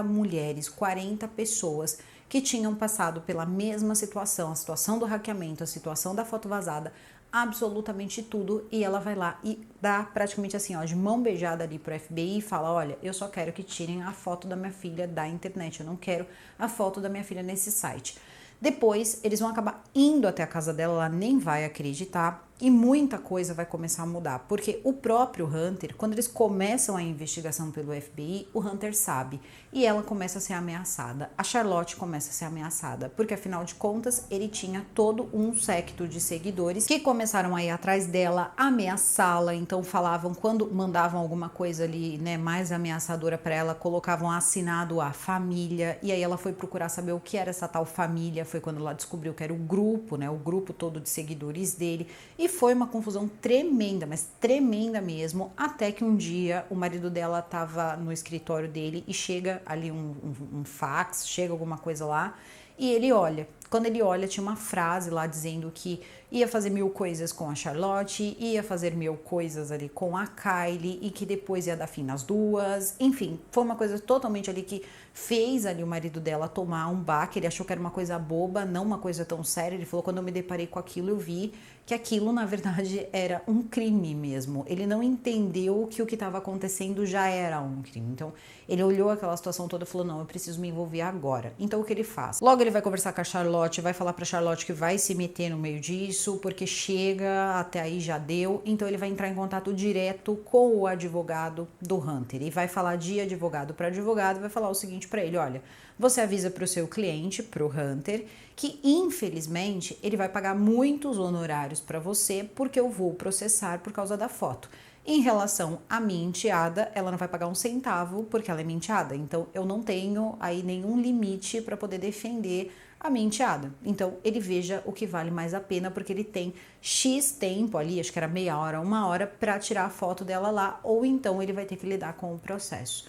mulheres, 40 pessoas que tinham passado pela mesma situação, a situação do hackeamento, a situação da foto vazada, absolutamente tudo, e ela vai lá e dá praticamente assim, ó, de mão beijada ali pro FBI e fala: olha, eu só quero que tirem a foto da minha filha da internet, eu não quero a foto da minha filha nesse site. Depois, eles vão acabar indo até a casa dela, ela nem vai acreditar, e muita coisa vai começar a mudar, porque o próprio Hunter, quando eles começam a investigação pelo FBI, o Hunter sabe, e ela começa a ser ameaçada, a Charlotte começa a ser ameaçada, porque afinal de contas, ele tinha todo um séquito de seguidores que começaram a ir atrás dela, ameaçá-la, então falavam, quando mandavam alguma coisa ali, né, mais ameaçadora para ela, colocavam assinado a família, e aí ela foi procurar saber o que era essa tal família, foi quando ela descobriu que era o grupo, né, o grupo todo de seguidores dele, e foi uma confusão tremenda, mas tremenda mesmo, até que um dia o marido dela estava no escritório dele e chega ali um fax, chega alguma coisa lá, e ele olha. Quando ele olha, tinha uma frase lá dizendo que ia fazer 1000 coisas com a Charlotte, ia fazer 1000 coisas ali com a Kylie e que depois ia dar fim nas duas. Enfim, foi uma coisa totalmente ali que fez ali o marido dela tomar um baque. Ele achou que era uma coisa boba, não uma coisa tão séria. Ele falou, quando eu me deparei com aquilo, eu vi que aquilo, na verdade, era um crime mesmo. Ele não entendeu que o que estava acontecendo já era um crime. Então, ele olhou aquela situação toda e falou, não, eu preciso me envolver agora. Então, o que ele faz? Logo, ele vai conversar com a Charlotte, vai falar pra Charlotte que vai se meter no meio disso, porque chega, até aí já deu. Então, ele vai entrar em contato direto com o advogado do Hunter. E vai falar de advogado para advogado, vai falar o seguinte pra ele, olha, você avisa pro seu cliente, pro Hunter, que infelizmente ele vai pagar muitos honorários para você porque eu vou processar por causa da foto. Em relação à minha enteada, ela não vai pagar um centavo porque ela é minha enteada. Então eu não tenho aí nenhum limite para poder defender a minha enteada. Então ele veja o que vale mais a pena porque ele tem X tempo ali, acho que era meia hora, 1 hora, para tirar a foto dela lá, ou então ele vai ter que lidar com o processo.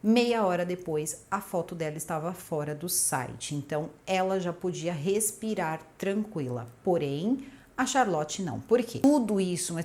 Meia hora depois, a foto dela estava fora do site, então ela já podia respirar tranquila. Porém, a Charlotte não. Por quê? Tudo isso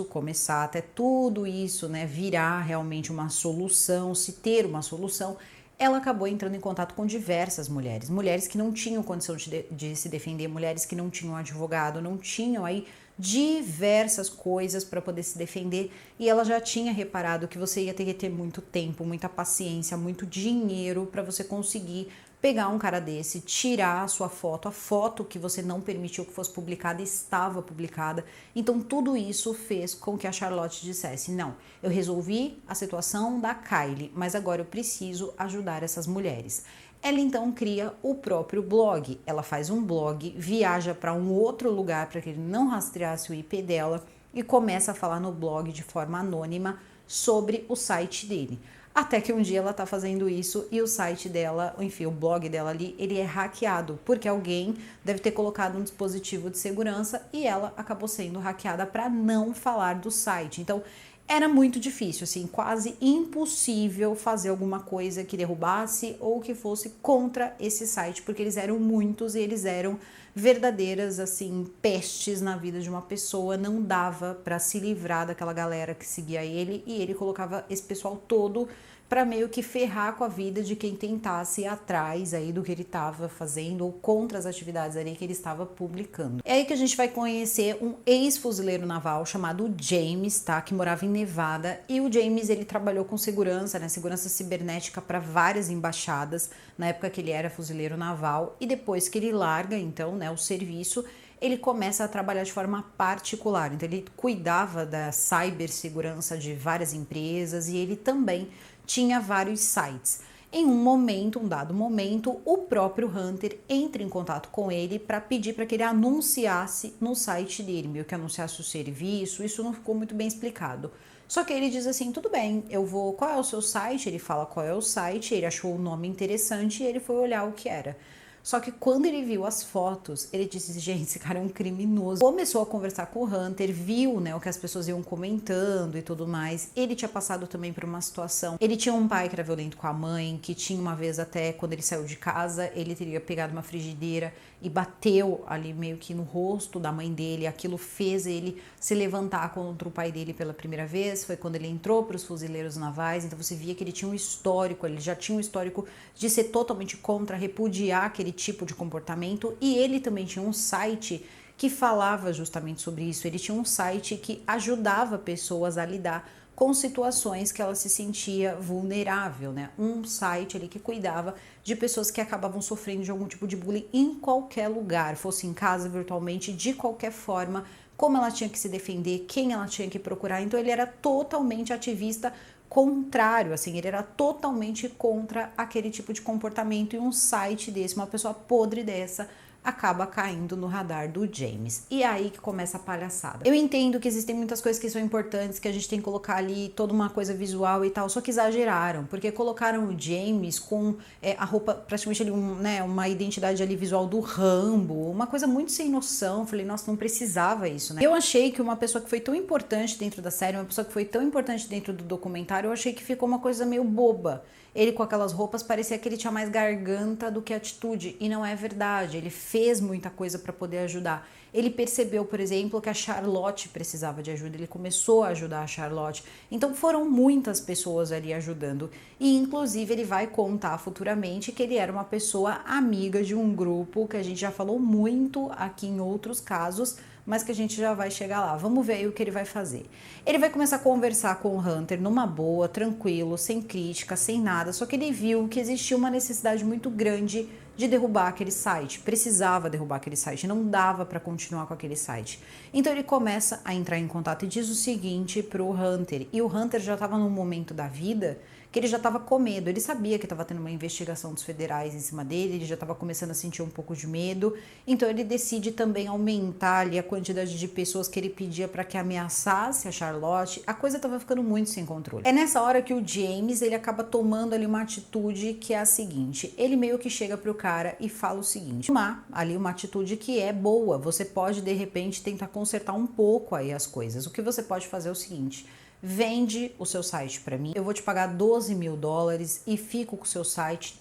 começar, até tudo isso, né, virar realmente uma solução, se ter uma solução, ela acabou entrando em contato com diversas mulheres. Mulheres que não tinham condição de se defender, mulheres que não tinham advogado, não tinham aí diversas coisas para poder se defender, e ela já tinha reparado que você ia ter que ter muito tempo, muita paciência, muito dinheiro para você conseguir pegar um cara desse, tirar a sua foto, a foto que você não permitiu que fosse publicada estava publicada. Então tudo isso fez com que a Charlotte dissesse, não, eu resolvi a situação da Kylie, mas agora eu preciso ajudar essas mulheres. Ela então cria o próprio blog, ela faz um blog, viaja para um outro lugar para que ele não rastreasse o IP dela e começa a falar no blog de forma anônima sobre o site dele. Até que um dia ela tá fazendo isso e o site dela, enfim, o blog dela ali, ele é hackeado, porque alguém deve ter colocado um dispositivo de segurança e ela acabou sendo hackeada para não falar do site. Então, era muito difícil, assim, quase impossível fazer alguma coisa que derrubasse ou que fosse contra esse site, porque eles eram muitos e eles eram verdadeiras, assim, pestes na vida de uma pessoa. Não dava para se livrar daquela galera que seguia ele e ele colocava esse pessoal todo para meio que ferrar com a vida de quem tentasse ir atrás aí do que ele estava fazendo ou contra as atividades ali que ele estava publicando. É aí que a gente vai conhecer um ex-fuzileiro naval chamado James, tá? Que morava em Nevada, e o James, ele trabalhou com segurança, né? Segurança cibernética para várias embaixadas na época que ele era fuzileiro naval, e depois que ele larga, então, né, o serviço, ele começa a trabalhar de forma particular. Então ele cuidava da cibersegurança de várias empresas e ele também tinha vários sites. Em um dado momento, o próprio Hunter entra em contato com ele para pedir para que ele anunciasse no site dele, meio que anunciasse o serviço. Isso não ficou muito bem explicado. Só que ele diz assim, tudo bem, eu vou, qual é o seu site? Ele fala qual é o site, ele achou o nome interessante e ele foi olhar o que era. Só que quando ele viu as fotos, ele disse, gente, esse cara é um criminoso. Começou a conversar com o Hunter, viu, né, o que as pessoas iam comentando e tudo mais. Ele tinha passado também por uma situação. Ele tinha um pai que era violento com a mãe, que tinha uma vez até, quando ele saiu de casa, ele teria pegado uma frigideira e bateu ali meio que no rosto da mãe dele. Aquilo fez ele se levantar contra o pai dele pela primeira vez. Foi quando ele entrou para os fuzileiros navais. Então você via que ele tinha um histórico, ele já tinha um histórico de ser totalmente contra, repudiar aquele tipo de comportamento, e ele também tinha um site que falava justamente sobre isso. Ele tinha um site que ajudava pessoas a lidar com situações que ela se sentia vulnerável, né? Um site ali que cuidava de pessoas que acabavam sofrendo de algum tipo de bullying em qualquer lugar, fosse em casa, virtualmente, de qualquer forma, como ela tinha que se defender, quem ela tinha que procurar. Então ele era totalmente ativista contrário, assim, ele era totalmente contra aquele tipo de comportamento, e um site desse, uma pessoa podre dessa, acaba caindo no radar do James. E é aí que começa a palhaçada. Eu entendo que existem muitas coisas que são importantes, que a gente tem que colocar ali toda uma coisa visual e tal, só que exageraram, porque colocaram o James com a roupa, praticamente ali, uma identidade ali visual do Rambo, uma coisa muito sem noção. Falei, nossa, não precisava isso, né? Eu achei que uma pessoa que foi tão importante dentro da série, uma pessoa que foi tão importante dentro do documentário, eu achei que ficou uma coisa meio boba. Ele com aquelas roupas parecia que ele tinha mais garganta do que atitude, e não é verdade. Ele fez muita coisa para poder ajudar. Ele percebeu, por exemplo, que a Charlotte precisava de ajuda, ele começou a ajudar a Charlotte. Então foram muitas pessoas ali ajudando, e inclusive ele vai contar futuramente que ele era uma pessoa amiga de um grupo que a gente já falou muito aqui em outros casos, mas que a gente já vai chegar lá. Vamos ver aí o que ele vai fazer. Ele vai começar a conversar com o Hunter numa boa, tranquilo, sem crítica, sem nada, só que ele viu que existia uma necessidade muito grande de derrubar aquele site. Precisava derrubar aquele site, não dava para continuar com aquele site. Então ele começa a entrar em contato e diz o seguinte pro Hunter, e o Hunter já estava num momento da vida que ele já estava com medo, ele sabia que estava tendo uma investigação dos federais em cima dele, ele já estava começando a sentir um pouco de medo, então ele decide também aumentar ali a quantidade de pessoas que ele pedia para que ameaçasse a Charlotte. A coisa estava ficando muito sem controle. É nessa hora que o James, ele acaba tomando ali uma atitude que é a seguinte, ele meio que chega pro cara e fala o seguinte, ali uma atitude que é boa, você pode de repente tentar consertar um pouco aí as coisas, o que você pode fazer é o seguinte, vende o seu site para mim, eu vou te pagar $12.000 e fico com o seu site,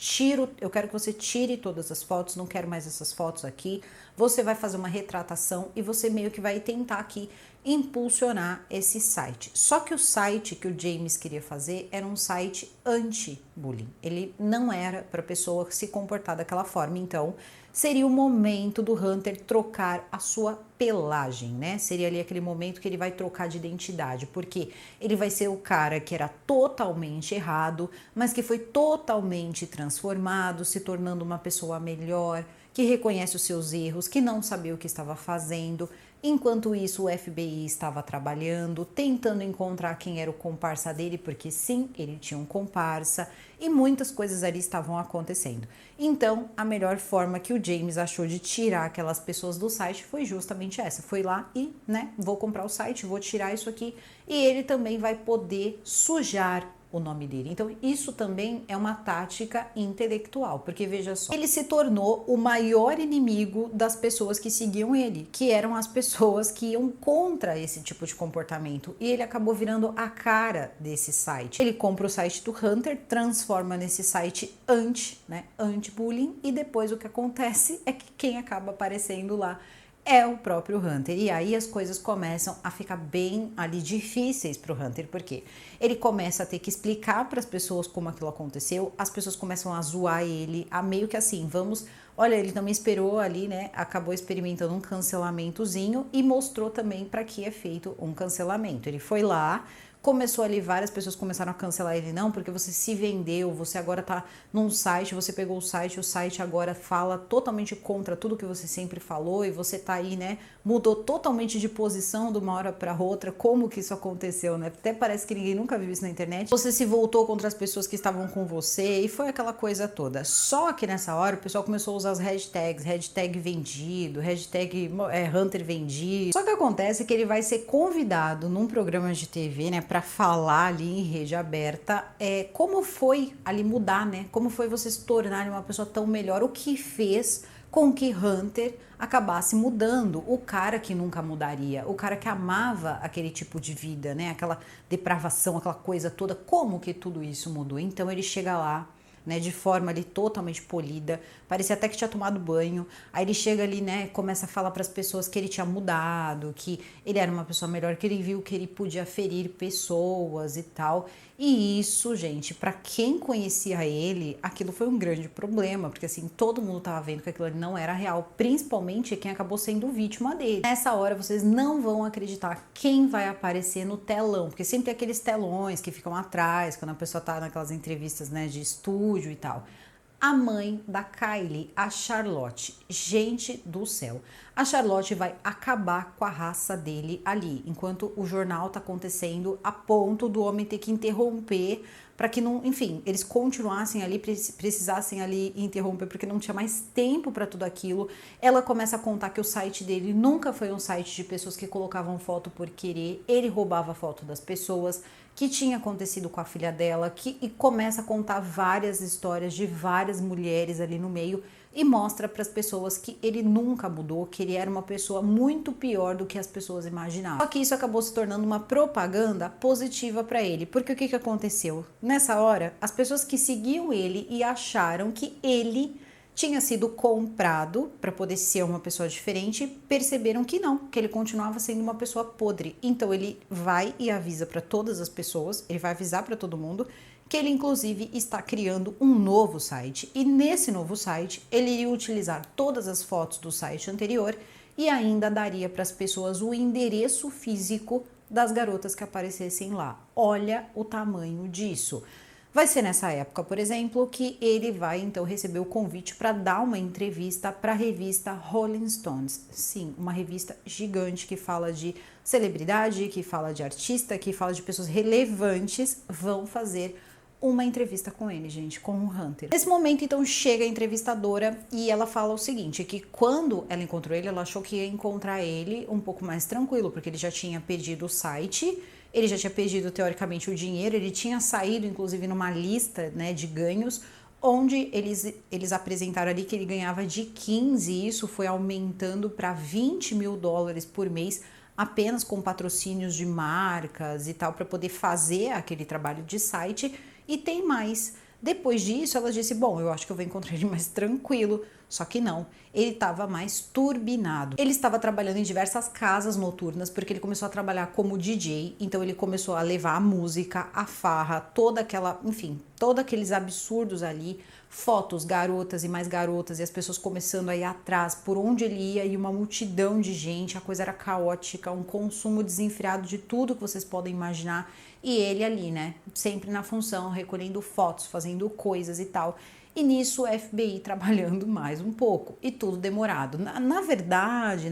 eu quero que você tire todas as fotos, não quero mais essas fotos aqui, você vai fazer uma retratação e você meio que vai tentar aqui impulsionar esse site. Só que o site que o James queria fazer era um site anti-bullying, ele não era para a pessoa se comportar daquela forma, então seria o momento do Hunter trocar a sua pelagem, né? Seria ali aquele momento que ele vai trocar de identidade, porque ele vai ser o cara que era totalmente errado, mas que foi totalmente transformado, se tornando uma pessoa melhor, que reconhece os seus erros, que não sabia o que estava fazendo. Enquanto isso, o FBI estava trabalhando, tentando encontrar quem era o comparsa dele, porque sim, ele tinha um comparsa, e muitas coisas ali estavam acontecendo. Então, a melhor forma que o James achou de tirar aquelas pessoas do site foi justamente essa. Foi lá e, vou comprar o site, vou tirar isso aqui, e ele também vai poder sujar o nome dele. Então isso também é uma tática intelectual, porque veja só, ele se tornou o maior inimigo das pessoas que seguiam ele, que eram as pessoas que iam contra esse tipo de comportamento, e ele acabou virando a cara desse site. Ele compra o site do Hunter, transforma nesse site anti-bullying, e depois o que acontece é que quem acaba aparecendo lá é o próprio Hunter, e aí as coisas começam a ficar bem ali difíceis para o Hunter, porque ele começa a ter que explicar para as pessoas como aquilo aconteceu, as pessoas começam a zoar ele, a meio que assim, olha, ele também esperou ali, acabou experimentando um cancelamentozinho e mostrou também para que é feito um cancelamento. Ele foi lá, começou ali, várias pessoas começaram a cancelar ele, não, porque você se vendeu, você agora tá num site, você pegou o site agora fala totalmente contra tudo que você sempre falou, e você tá aí, mudou totalmente de posição de uma hora para outra. Como que isso aconteceu, Até parece que ninguém nunca viu isso na internet. Você se voltou contra as pessoas que estavam com você, e foi aquela coisa toda. Só que nessa hora o pessoal começou a usar as hashtags, hashtag vendido, hashtag Hunter vendido. Só que acontece que ele vai ser convidado num programa de TV, para falar ali em rede aberta, como foi ali mudar, como foi você se tornar uma pessoa tão melhor, o que fez com que Hunter acabasse mudando, o cara que nunca mudaria, o cara que amava aquele tipo de vida, aquela depravação, aquela coisa toda, como que tudo isso mudou? Então ele chega lá, de forma ali totalmente polida, parecia até que tinha tomado banho, aí ele chega ali, começa a falar para as pessoas que ele tinha mudado, que ele era uma pessoa melhor, que ele viu que ele podia ferir pessoas e tal, e isso, gente, para quem conhecia ele, aquilo foi um grande problema, porque assim, todo mundo tava vendo que aquilo ali não era real, principalmente quem acabou sendo vítima dele. Nessa hora, vocês não vão acreditar quem vai aparecer no telão, porque sempre tem aqueles telões que ficam atrás, quando a pessoa tá naquelas entrevistas, de estúdio e tal. A mãe da Kylie, a Charlotte. Gente do céu. A Charlotte vai acabar com a raça dele ali, enquanto o jornal tá acontecendo, a ponto do homem ter que interromper para que não, enfim, eles continuassem ali, precisassem ali interromper, porque não tinha mais tempo para tudo aquilo. Ela começa a contar que o site dele nunca foi um site de pessoas que colocavam foto por querer, ele roubava foto das pessoas, que tinha acontecido com a filha dela, e começa a contar várias histórias de várias mulheres ali no meio, e mostra para as pessoas que ele nunca mudou, que ele era uma pessoa muito pior do que as pessoas imaginavam. Só que isso acabou se tornando uma propaganda positiva para ele, porque o que aconteceu? Nessa hora, as pessoas que seguiam ele e acharam que ele tinha sido comprado para poder ser uma pessoa diferente, perceberam que não, que ele continuava sendo uma pessoa podre. Então ele vai e avisa para todas as pessoas, ele vai avisar para todo mundo que ele inclusive está criando um novo site, e nesse novo site ele iria utilizar todas as fotos do site anterior e ainda daria para as pessoas o endereço físico das garotas que aparecessem lá. Olha o tamanho disso. Vai ser nessa época, por exemplo, que ele vai então receber o convite para dar uma entrevista para a revista Rolling Stones. Sim, uma revista gigante que fala de celebridade, que fala de artista, que fala de pessoas relevantes, vão fazer uma entrevista com ele, gente, com o Hunter. Nesse momento, então, chega a entrevistadora e ela fala o seguinte, que quando ela encontrou ele, ela achou que ia encontrar ele um pouco mais tranquilo, porque ele já tinha perdido o site, ele já tinha perdido, teoricamente, o dinheiro, ele tinha saído, inclusive, numa lista, né, de ganhos, onde eles apresentaram ali que ele ganhava de 15, e isso foi aumentando para $20 mil por mês, apenas com patrocínios de marcas e tal, para poder fazer aquele trabalho de site. E tem mais. Depois disso, ela disse, bom, eu acho que eu vou encontrar ele mais tranquilo. Só que não, ele estava mais turbinado. Ele estava trabalhando em diversas casas noturnas, porque ele começou a trabalhar como DJ, então ele começou a levar a música, a farra, toda aquela, enfim, todos aqueles absurdos ali, fotos, garotas e mais garotas, e as pessoas começando a ir atrás, por onde ele ia, e uma multidão de gente, a coisa era caótica, um consumo desenfreado de tudo que vocês podem imaginar, e ele ali, né, sempre na função, recolhendo fotos, fazendo coisas e tal. E nisso o FBI trabalhando mais um pouco, e tudo demorado. Na verdade,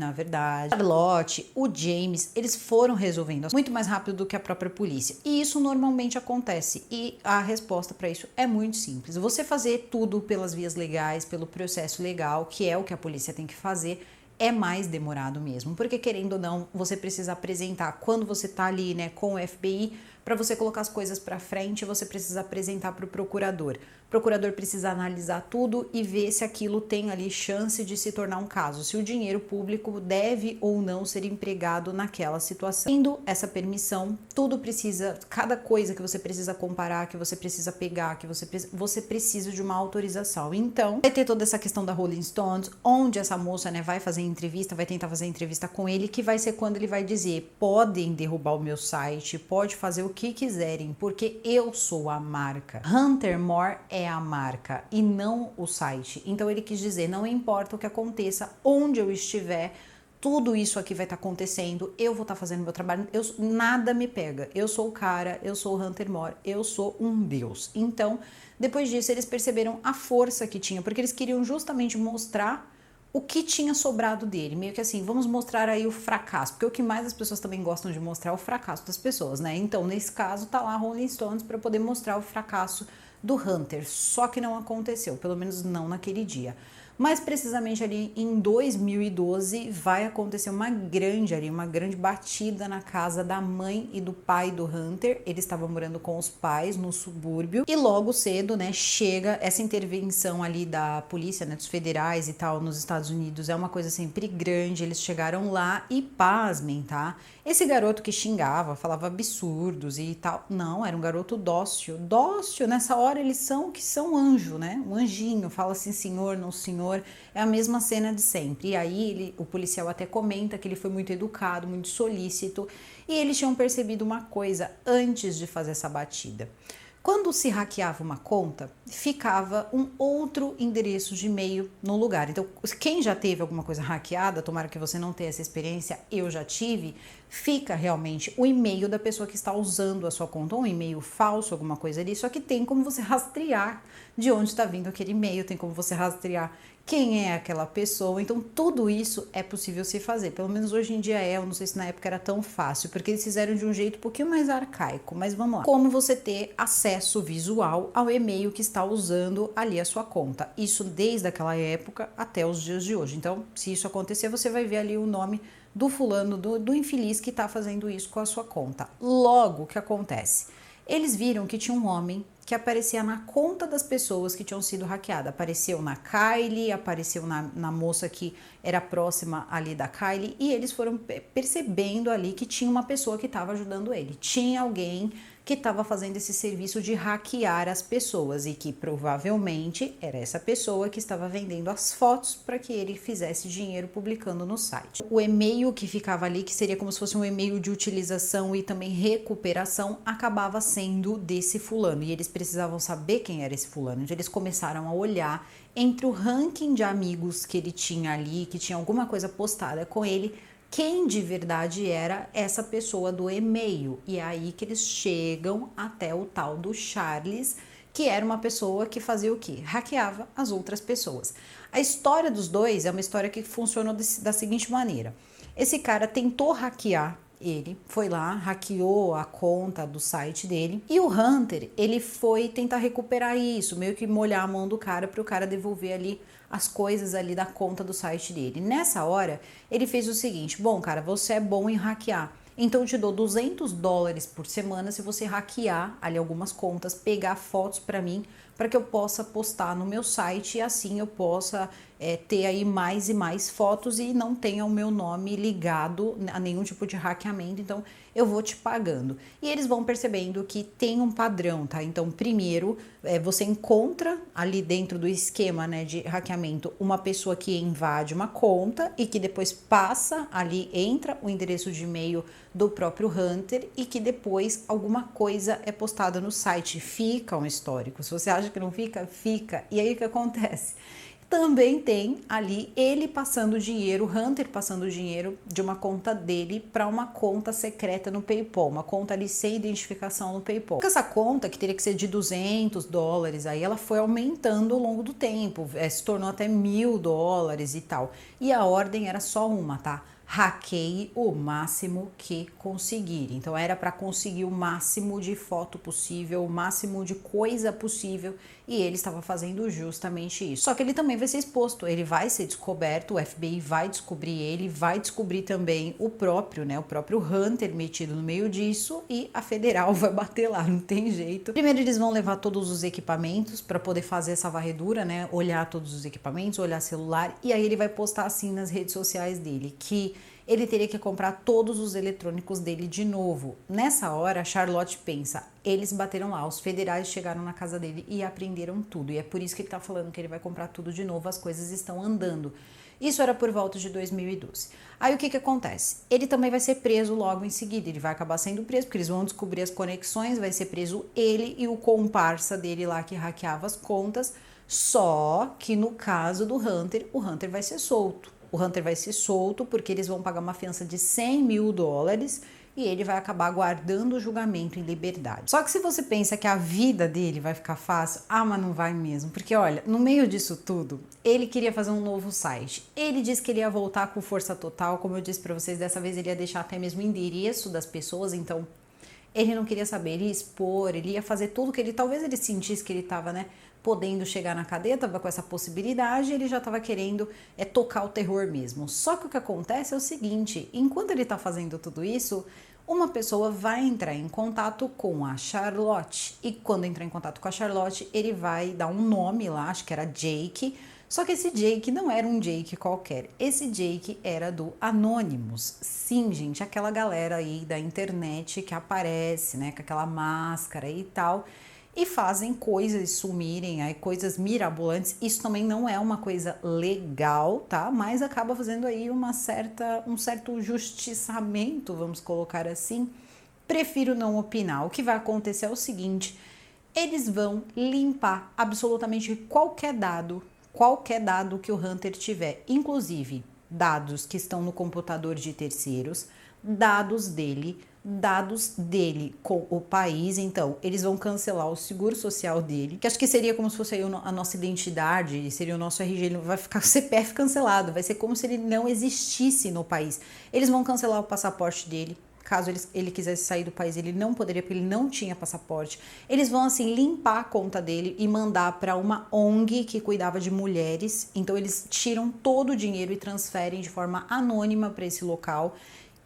Charlotte, o James, eles foram resolvendo muito mais rápido do que a própria polícia. E isso normalmente acontece, e a resposta para isso é muito simples. Você fazer tudo pelas vias legais, pelo processo legal, que é o que a polícia tem que fazer, é mais demorado mesmo, porque querendo ou não, você precisa apresentar, quando você tá ali, né, com o FBI, para você colocar as coisas para frente, você precisa apresentar para o procurador. O procurador precisa analisar tudo e ver se aquilo tem ali chance de se tornar um caso, se o dinheiro público deve ou não ser empregado naquela situação. Tendo essa permissão, tudo precisa, cada coisa que você precisa comparar, que você precisa pegar, que você precisa de uma autorização. Então, vai ter toda essa questão da Rolling Stones, onde essa moça, né, vai fazer entrevista, vai tentar fazer entrevista com ele, que vai ser quando ele vai dizer, podem derrubar o meu site, pode fazer o que quiserem, porque eu sou a marca. Hunter Moore é a marca e não o site. Então ele quis dizer, não importa o que aconteça, onde eu estiver, tudo isso aqui vai estar acontecendo, eu vou estar fazendo meu trabalho, nada me pega. Eu sou o cara, eu sou o Hunter Moore, eu sou um deus. Então, depois disso, eles perceberam a força que tinha, porque eles queriam justamente mostrar o que tinha sobrado dele, meio que assim, vamos mostrar aí o fracasso, porque o que mais as pessoas também gostam de mostrar é o fracasso das pessoas, né? Então, nesse caso, tá lá a Rolling Stones para poder mostrar o fracasso do Hunter, só que não aconteceu, pelo menos não naquele dia. Mas precisamente ali em 2012 vai acontecer uma grande batida na casa da mãe e do pai do Hunter. Eles estavam morando com os pais no subúrbio e logo cedo, né, chega essa intervenção ali da polícia, né, dos federais e tal nos Estados Unidos. É uma coisa sempre grande. Eles chegaram lá e pasmem, tá? Esse garoto que xingava, falava absurdos e tal, não, era um garoto dócil. Dócil, nessa hora eles são que são anjo, né? Um anjinho, fala assim, senhor, não senhor, é a mesma cena de sempre. E aí o policial até comenta que ele foi muito educado, muito solícito, e eles tinham percebido uma coisa antes de fazer essa batida. Quando se hackeava uma conta, ficava um outro endereço de e-mail no lugar. Então, quem já teve alguma coisa hackeada, tomara que você não tenha essa experiência, eu já tive, fica realmente o e-mail da pessoa que está usando a sua conta, um e-mail falso, alguma coisa ali, só que tem como você rastrear de onde está vindo aquele e-mail, tem como você rastrear quem é aquela pessoa, então tudo isso é possível se fazer, pelo menos hoje em dia eu não sei se na época era tão fácil, porque eles fizeram de um jeito um pouquinho mais arcaico, mas vamos lá. Como você ter acesso visual ao e-mail que está usando ali a sua conta, isso desde aquela época até os dias de hoje, então se isso acontecer você vai ver ali o nome do fulano, do infeliz que está fazendo isso com a sua conta. Logo, o que acontece? Eles viram que tinha um homem que aparecia na conta das pessoas que tinham sido hackeadas. Apareceu na Kylie, apareceu na moça que era próxima ali da Kylie, e eles foram percebendo ali que tinha uma pessoa que estava ajudando ele. Tinha alguém que estava fazendo esse serviço de hackear as pessoas e que provavelmente era essa pessoa que estava vendendo as fotos para que ele fizesse dinheiro publicando no site. O e-mail que ficava ali, que seria como se fosse um e-mail de utilização e também recuperação, acabava sendo desse fulano e eles precisavam saber quem era esse fulano. Então eles começaram a olhar entre o ranking de amigos que ele tinha ali, que tinha alguma coisa postada com ele, quem de verdade era essa pessoa do e-mail. E é aí que eles chegam até o tal do Charles, que era uma pessoa que fazia o quê? Hackeava as outras pessoas. A história dos dois é uma história que funcionou da seguinte maneira. Esse cara tentou hackear ele, foi lá, hackeou a conta do site dele, e o Hunter, ele foi tentar recuperar isso, meio que molhar a mão do cara para o cara devolver ali as coisas ali da conta do site dele. Nessa hora, ele fez o seguinte: bom, cara, você é bom em hackear, então eu te dou $200 por semana se você hackear ali algumas contas, pegar fotos para mim, para que eu possa postar no meu site e assim eu possa ter aí mais e mais fotos e não tenha o meu nome ligado a nenhum tipo de hackeamento, então eu vou te pagando. E eles vão percebendo que tem um padrão, tá? Então, primeiro, você encontra ali dentro do esquema, né, de hackeamento uma pessoa que invade uma conta e que depois passa ali, entra o endereço de e-mail do próprio Hunter e que depois alguma coisa é postada no site, fica um histórico. Se você acha que não fica, fica. E aí o que acontece? Também tem ali ele passando dinheiro, o Hunter passando dinheiro de uma conta dele para uma conta secreta no PayPal, uma conta ali sem identificação no PayPal. Essa conta, que teria que ser de $200, aí ela foi aumentando ao longo do tempo, se tornou até $1.000 e tal. E a ordem era só uma, tá? Hackeie o máximo que conseguir. Então era para conseguir o máximo de foto possível, o máximo de coisa possível, e ele estava fazendo justamente isso. Só que ele também vai ser exposto, ele vai ser descoberto, o FBI vai descobrir ele, vai descobrir também o próprio Hunter metido no meio disso, e a federal vai bater lá, não tem jeito. Primeiro eles vão levar todos os equipamentos para poder fazer essa varredura, né? Olhar todos os equipamentos, olhar celular, e aí ele vai postar assim nas redes sociais dele que ele teria que comprar todos os eletrônicos dele de novo. Nessa hora, a Charlotte pensa, eles bateram lá, os federais chegaram na casa dele e apreenderam tudo. E é por isso que ele tá falando que ele vai comprar tudo de novo, as coisas estão andando. Isso era por volta de 2012. Aí o que acontece? Ele também vai ser preso logo em seguida, ele vai acabar sendo preso, porque eles vão descobrir as conexões, vai ser preso ele e o comparsa dele lá que hackeava as contas, só que no caso do Hunter, o Hunter vai ser solto. O Hunter vai ser solto porque eles vão pagar uma fiança de $100.000 e ele vai acabar guardando o julgamento em liberdade. Só que se você pensa que a vida dele vai ficar fácil, mas não vai mesmo. Porque olha, no meio disso tudo, ele queria fazer um novo site. Ele disse que ele ia voltar com força total, como eu disse pra vocês, dessa vez ele ia deixar até mesmo o endereço das pessoas, então ele não queria saber, ele ia expor, ele ia fazer tudo que ele, talvez ele sentisse que ele tava, né, podendo chegar na cadeia, tava com essa possibilidade, ele já tava querendo tocar o terror mesmo. Só que o que acontece é o seguinte, enquanto ele tá fazendo tudo isso, uma pessoa vai entrar em contato com a Charlotte, e quando entrar em contato com a Charlotte, ele vai dar um nome lá, acho que era Jake, só que esse Jake não era um Jake qualquer, esse Jake era do Anonymous. Sim, gente, aquela galera aí da internet que aparece, né, com aquela máscara e tal, e fazem coisas sumirem, aí coisas mirabolantes. Isso também não é uma coisa legal, tá? Mas acaba fazendo aí um certo justiçamento, vamos colocar assim. Prefiro não opinar. O que vai acontecer é o seguinte, eles vão limpar absolutamente qualquer dado que o Hunter tiver, inclusive dados que estão no computador de terceiros, dados dele com o país. Então eles vão cancelar o seguro social dele, que acho que seria como se fosse aí a nossa identidade, seria o nosso RG, ele vai ficar o CPF cancelado, vai ser como se ele não existisse no país. Eles vão cancelar o passaporte dele. Caso ele quisesse sair do país, ele não poderia, porque ele não tinha passaporte. Eles vão, assim, limpar a conta dele e mandar para uma ONG que cuidava de mulheres. Então, eles tiram todo o dinheiro e transferem de forma anônima para esse local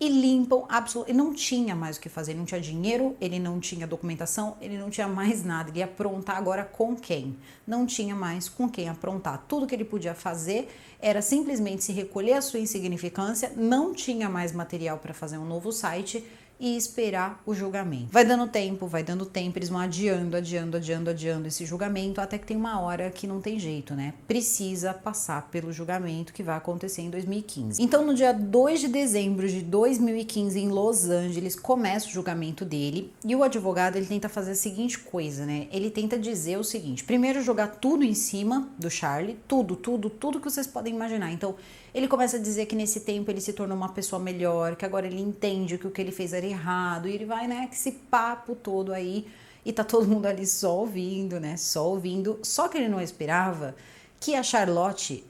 e limpam absolutamente. Ele não tinha mais o que fazer, ele não tinha dinheiro, ele não tinha documentação, ele não tinha mais nada. Ele ia aprontar agora com quem? Não tinha mais com quem aprontar. Tudo que ele podia fazer era simplesmente se recolher a sua insignificância, não tinha mais material para fazer um novo site e esperar o julgamento. Vai dando tempo, eles vão adiando esse julgamento, até que tem uma hora que não tem jeito, né? Precisa passar pelo julgamento que vai acontecer em 2015. Então, no dia 2 de dezembro de 2015, em Los Angeles, começa o julgamento dele, e o advogado, ele tenta fazer a seguinte coisa, né? Ele tenta dizer o seguinte: primeiro, jogar tudo em cima do Charlie, tudo que vocês podem imaginar. Então, ele começa a dizer que nesse tempo ele se tornou uma pessoa melhor, que agora ele entende que o que ele fez era errado, e ele vai, né, com esse papo todo aí, e tá todo mundo ali só ouvindo, né, só ouvindo. Só que ele não esperava que a Charlotte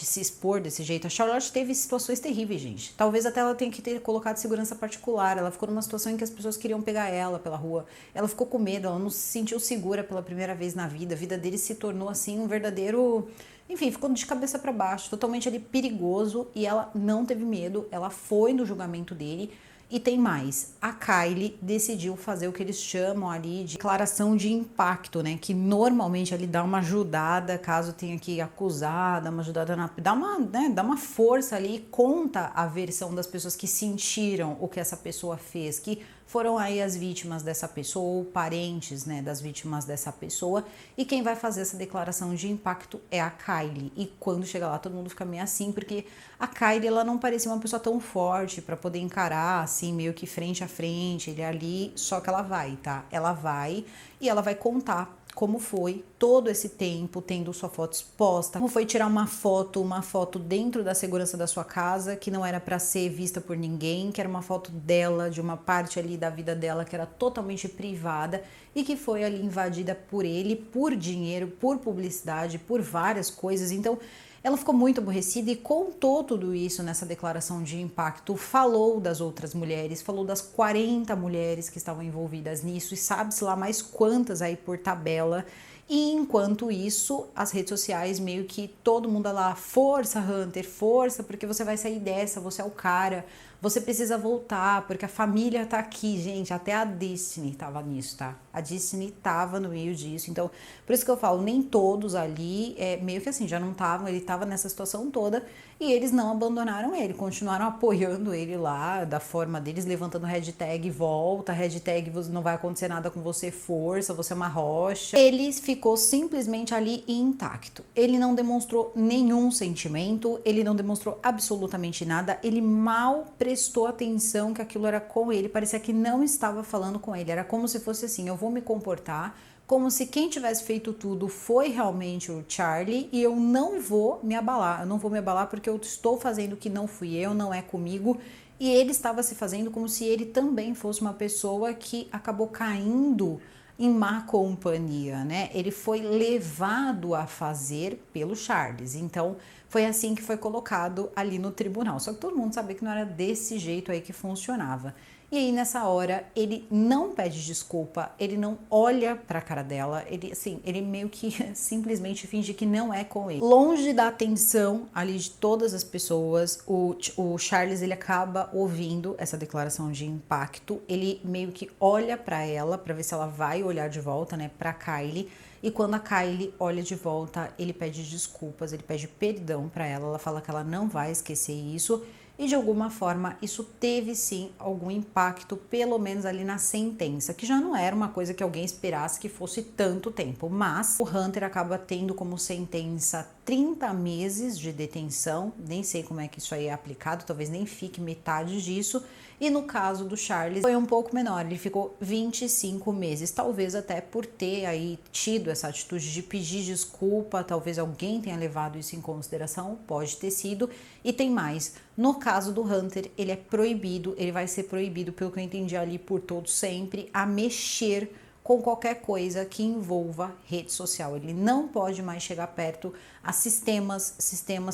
se expor desse jeito. A Charlotte teve situações terríveis, gente. Talvez até ela tenha que ter colocado segurança particular. Ela ficou numa situação em que as pessoas queriam pegar ela pela rua. Ela ficou com medo, ela não se sentiu segura pela primeira vez na vida. A vida dele se tornou, assim, um verdadeiro... Enfim, ficou de cabeça para baixo, totalmente ali perigoso, e ela não teve medo, ela foi no julgamento dele. E tem mais, a Kylie decidiu fazer o que eles chamam ali de declaração de impacto, né? Que normalmente ali dá uma ajudada, caso tenha que acusar, dá uma ajudada, dá uma força ali, conta a versão das pessoas que sentiram o que essa pessoa fez, que foram aí as vítimas dessa pessoa, ou parentes, né, das vítimas dessa pessoa, e quem vai fazer essa declaração de impacto é a Kylie. E quando chega lá, todo mundo fica meio assim, porque a Kylie, ela não parecia uma pessoa tão forte para poder encarar, assim, meio que frente a frente, ele ali, só que ela vai, tá? Ela vai e ela vai contar como foi todo esse tempo tendo sua foto exposta, como foi tirar uma foto dentro da segurança da sua casa, que não era para ser vista por ninguém, que era uma foto dela, de uma parte ali da vida dela que era totalmente privada e que foi ali invadida por ele, por dinheiro, por publicidade, por várias coisas. Então, ela ficou muito aborrecida e contou tudo isso nessa declaração de impacto, falou das outras mulheres, falou das 40 mulheres que estavam envolvidas nisso e sabe-se lá mais quantas aí por tabela. E enquanto isso, as redes sociais meio que todo mundo lá, força Hunter, força, porque você vai sair dessa, você é o cara, você precisa voltar, porque a família tá aqui, gente, até a Disney tava nisso, tá? A Disney tava no meio disso, então, por isso que eu falo, nem todos ali, meio que assim, já não estavam, ele tava nessa situação toda, e eles não abandonaram ele, continuaram apoiando ele lá, da forma deles, levantando hashtag volta, hashtag não vai acontecer nada com você, força, você é uma rocha. Ele ficou simplesmente ali intacto, ele não demonstrou nenhum sentimento, ele não demonstrou absolutamente nada, ele mal prestou atenção que aquilo era com ele, parecia que não estava falando com ele, era como se fosse assim, eu vou me comportar como se quem tivesse feito tudo foi realmente o Charlie e eu não vou me abalar porque eu estou fazendo o que não fui eu, não é comigo, e ele estava se fazendo como se ele também fosse uma pessoa que acabou caindo em má companhia, né? Ele foi levado a fazer pelo Charles, então foi assim que foi colocado ali no tribunal, só que todo mundo sabia que não era desse jeito aí que funcionava. E aí nessa hora ele não pede desculpa, ele não olha pra cara dela, ele meio que simplesmente finge que não é com ele. Longe da atenção ali de todas as pessoas, o Charles ele acaba ouvindo essa declaração de impacto, ele meio que olha pra ela pra ver se ela vai olhar de volta, né, pra Kylie. E quando a Kylie olha de volta, ele pede desculpas, ele pede perdão pra ela fala que ela não vai esquecer isso. E de alguma forma isso teve sim algum impacto, pelo menos ali na sentença, que já não era uma coisa que alguém esperasse que fosse tanto tempo, mas o Hunter acaba tendo como sentença 30 meses de detenção, nem sei como é que isso aí é aplicado, talvez nem fique metade disso, e no caso do Charles foi um pouco menor, ele ficou 25 meses, talvez até por ter aí tido essa atitude de pedir desculpa, talvez alguém tenha levado isso em consideração, pode ter sido, e tem mais. No caso do Hunter, ele é proibido, ele vai ser proibido, pelo que eu entendi ali, por todos sempre, a mexer com qualquer coisa que envolva rede social. Ele não pode mais chegar perto a sistemas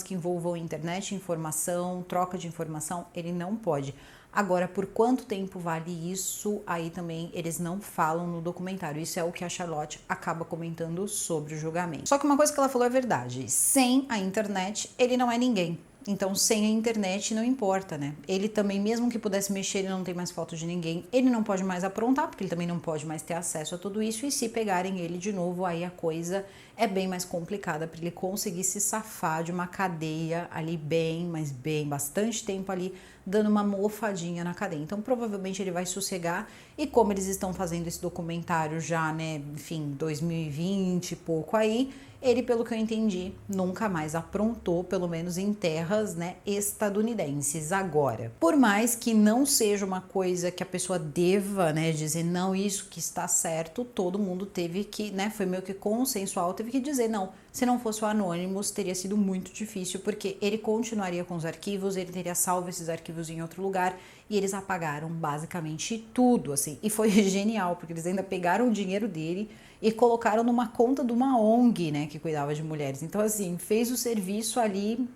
que envolvam internet, informação, troca de informação, ele não pode. Agora, por quanto tempo vale isso? Aí também eles não falam no documentário. Isso é o que a Charlotte acaba comentando sobre o julgamento. Só que uma coisa que ela falou é verdade. Sem a internet, ele não é ninguém. Então, sem a internet, não importa, né? Ele também, mesmo que pudesse mexer, ele não tem mais foto de ninguém. Ele não pode mais aprontar, porque ele também não pode mais ter acesso a tudo isso. E se pegarem ele de novo, aí a coisa é bem mais complicada para ele conseguir se safar de uma cadeia ali bem, mas bem, bastante tempo ali, dando uma mofadinha na cadeia. Então, provavelmente ele vai sossegar. E como eles estão fazendo esse documentário já, né, enfim, 2020 e pouco aí, ele, pelo que eu entendi, nunca mais aprontou, pelo menos em terras, né, estadunidenses. Agora, por mais que não seja uma coisa que a pessoa deva, né, dizer não, isso que está certo, todo mundo teve que, né, foi meio que consensual, teve que dizer não. Se não fosse o Anonymous, teria sido muito difícil, porque ele continuaria com os arquivos, ele teria salvo esses arquivos em outro lugar, e eles apagaram basicamente tudo, assim. E foi genial, porque eles ainda pegaram o dinheiro dele e colocaram numa conta de uma ONG, né, que cuidava de mulheres. Então, assim, fez o serviço ali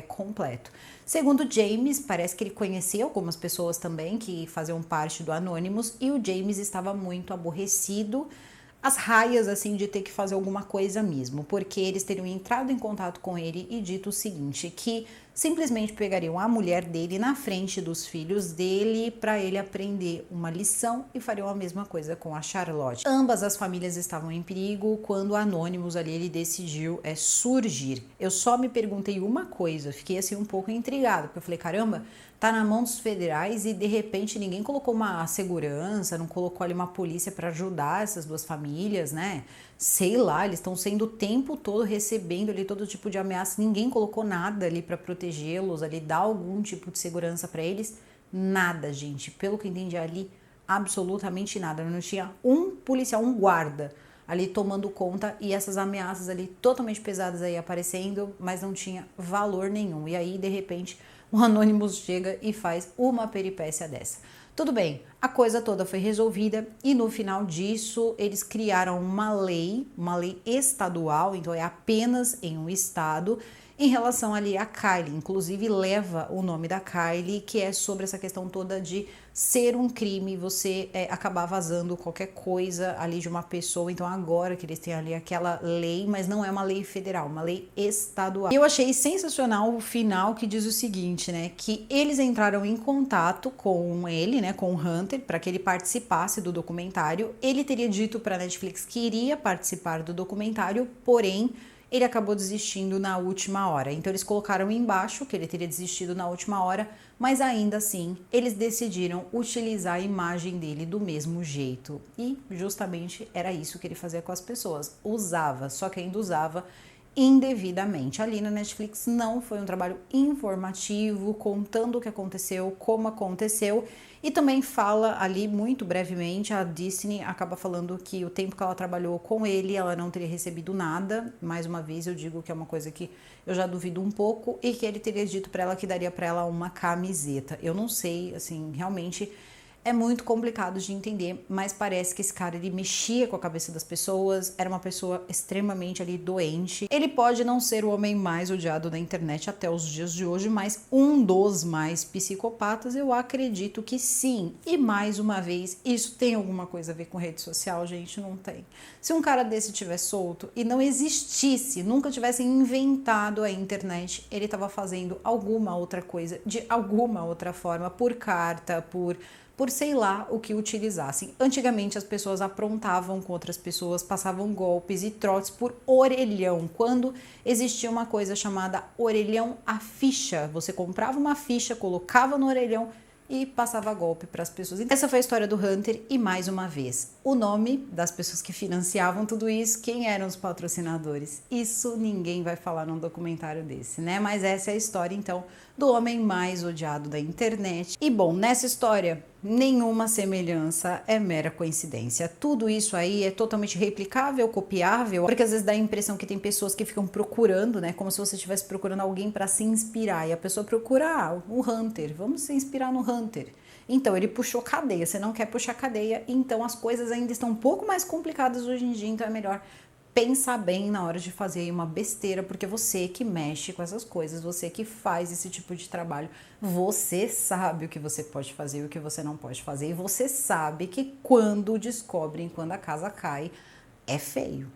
completo. Segundo James, parece que ele conhecia algumas pessoas também que faziam parte do Anonymous, e o James estava muito aborrecido, as raias, assim, de ter que fazer alguma coisa mesmo, porque eles teriam entrado em contato com ele e dito o seguinte, que simplesmente pegariam a mulher dele na frente dos filhos dele para ele aprender uma lição e fariam a mesma coisa com a Charlotte. Ambas as famílias estavam em perigo quando o Anonymous ali, ele decidiu surgir. Eu só me perguntei uma coisa, fiquei assim um pouco intrigada, porque eu falei, caramba, tá na mão dos federais e de repente ninguém colocou uma segurança, não colocou ali uma polícia para ajudar essas duas famílias, né? Sei lá, eles estão sendo o tempo todo recebendo ali todo tipo de ameaça, ninguém colocou nada ali para protegê-los, ali dar algum tipo de segurança para eles. Nada, gente. Pelo que eu entendi ali, absolutamente nada. Não tinha um policial, um guarda ali tomando conta e essas ameaças ali totalmente pesadas aí aparecendo, mas não tinha valor nenhum. E aí, de repente, o Anonymous chega e faz uma peripécia dessa. Tudo bem, a coisa toda foi resolvida e no final disso eles criaram uma lei estadual, então é apenas em um estado, em relação ali a Kylie, inclusive leva o nome da Kylie, que é sobre essa questão toda de ser um crime você acabar vazando qualquer coisa ali de uma pessoa. Então agora que eles têm ali aquela lei, mas não é uma lei federal, uma lei estadual. Eu achei sensacional o final, que diz o seguinte, né, que eles entraram em contato com ele, né, com o Hunter, para que ele participasse do documentário. Ele teria dito para a Netflix que iria participar do documentário, porém ele acabou desistindo na última hora. Então eles colocaram embaixo que ele teria desistido na última hora, mas ainda assim eles decidiram utilizar a imagem dele do mesmo jeito. E justamente era isso que ele fazia com as pessoas. Usava, só que ainda usava indevidamente. Ali na Netflix não foi um trabalho informativo, contando o que aconteceu, como aconteceu, e também fala ali muito brevemente, a Disney acaba falando que o tempo que ela trabalhou com ele, ela não teria recebido nada. Mais uma vez eu digo que é uma coisa que eu já duvido um pouco, e que ele teria dito para ela que daria para ela uma camiseta. Eu não sei, assim, realmente é muito complicado de entender, mas parece que esse cara, ele mexia com a cabeça das pessoas, era uma pessoa extremamente ali doente. Ele pode não ser o homem mais odiado da internet até os dias de hoje, mas um dos mais psicopatas, eu acredito que sim. E mais uma vez, isso tem alguma coisa a ver com rede social, gente? Não tem. Se um cara desse tivesse solto e não existisse, nunca tivessem inventado a internet, ele estava fazendo alguma outra coisa, de alguma outra forma, por carta, por sei lá o que utilizassem. Antigamente as pessoas aprontavam com outras pessoas, passavam golpes e trotes por orelhão, quando existia uma coisa chamada orelhão à ficha. Você comprava uma ficha, colocava no orelhão e passava golpe para as pessoas. Então, essa foi a história do Hunter, e mais uma vez, o nome das pessoas que financiavam tudo isso, quem eram os patrocinadores. Isso ninguém vai falar num documentário desse, né? Mas essa é a história, então, do homem mais odiado da internet. E bom, nessa história Nenhuma semelhança é mera coincidência. Tudo isso aí é totalmente replicável, copiável, porque às vezes dá a impressão que tem pessoas que ficam procurando, né? Como se você estivesse procurando alguém para se inspirar. E a pessoa procura o Hunter. Vamos se inspirar no Hunter. Então, ele puxou cadeia. Você não quer puxar cadeia, então as coisas ainda estão um pouco mais complicadas hoje em dia, então é melhor pensar bem na hora de fazer uma besteira, porque você que mexe com essas coisas, você que faz esse tipo de trabalho, você sabe o que você pode fazer e o que você não pode fazer, e você sabe que quando descobrem, quando a casa cai, é feio.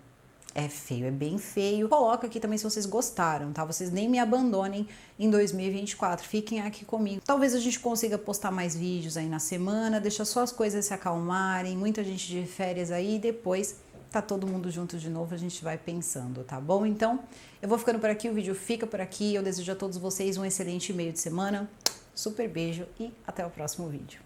É feio, é bem feio. Coloca aqui também se vocês gostaram, tá? Vocês nem me abandonem em 2024. Fiquem aqui comigo. Talvez a gente consiga postar mais vídeos aí na semana, deixa só as coisas se acalmarem, muita gente de férias aí, e depois tá todo mundo junto de novo, a gente vai pensando, tá bom? Então, eu vou ficando por aqui, o vídeo fica por aqui. Eu desejo a todos vocês um excelente meio de semana. Super beijo e até o próximo vídeo.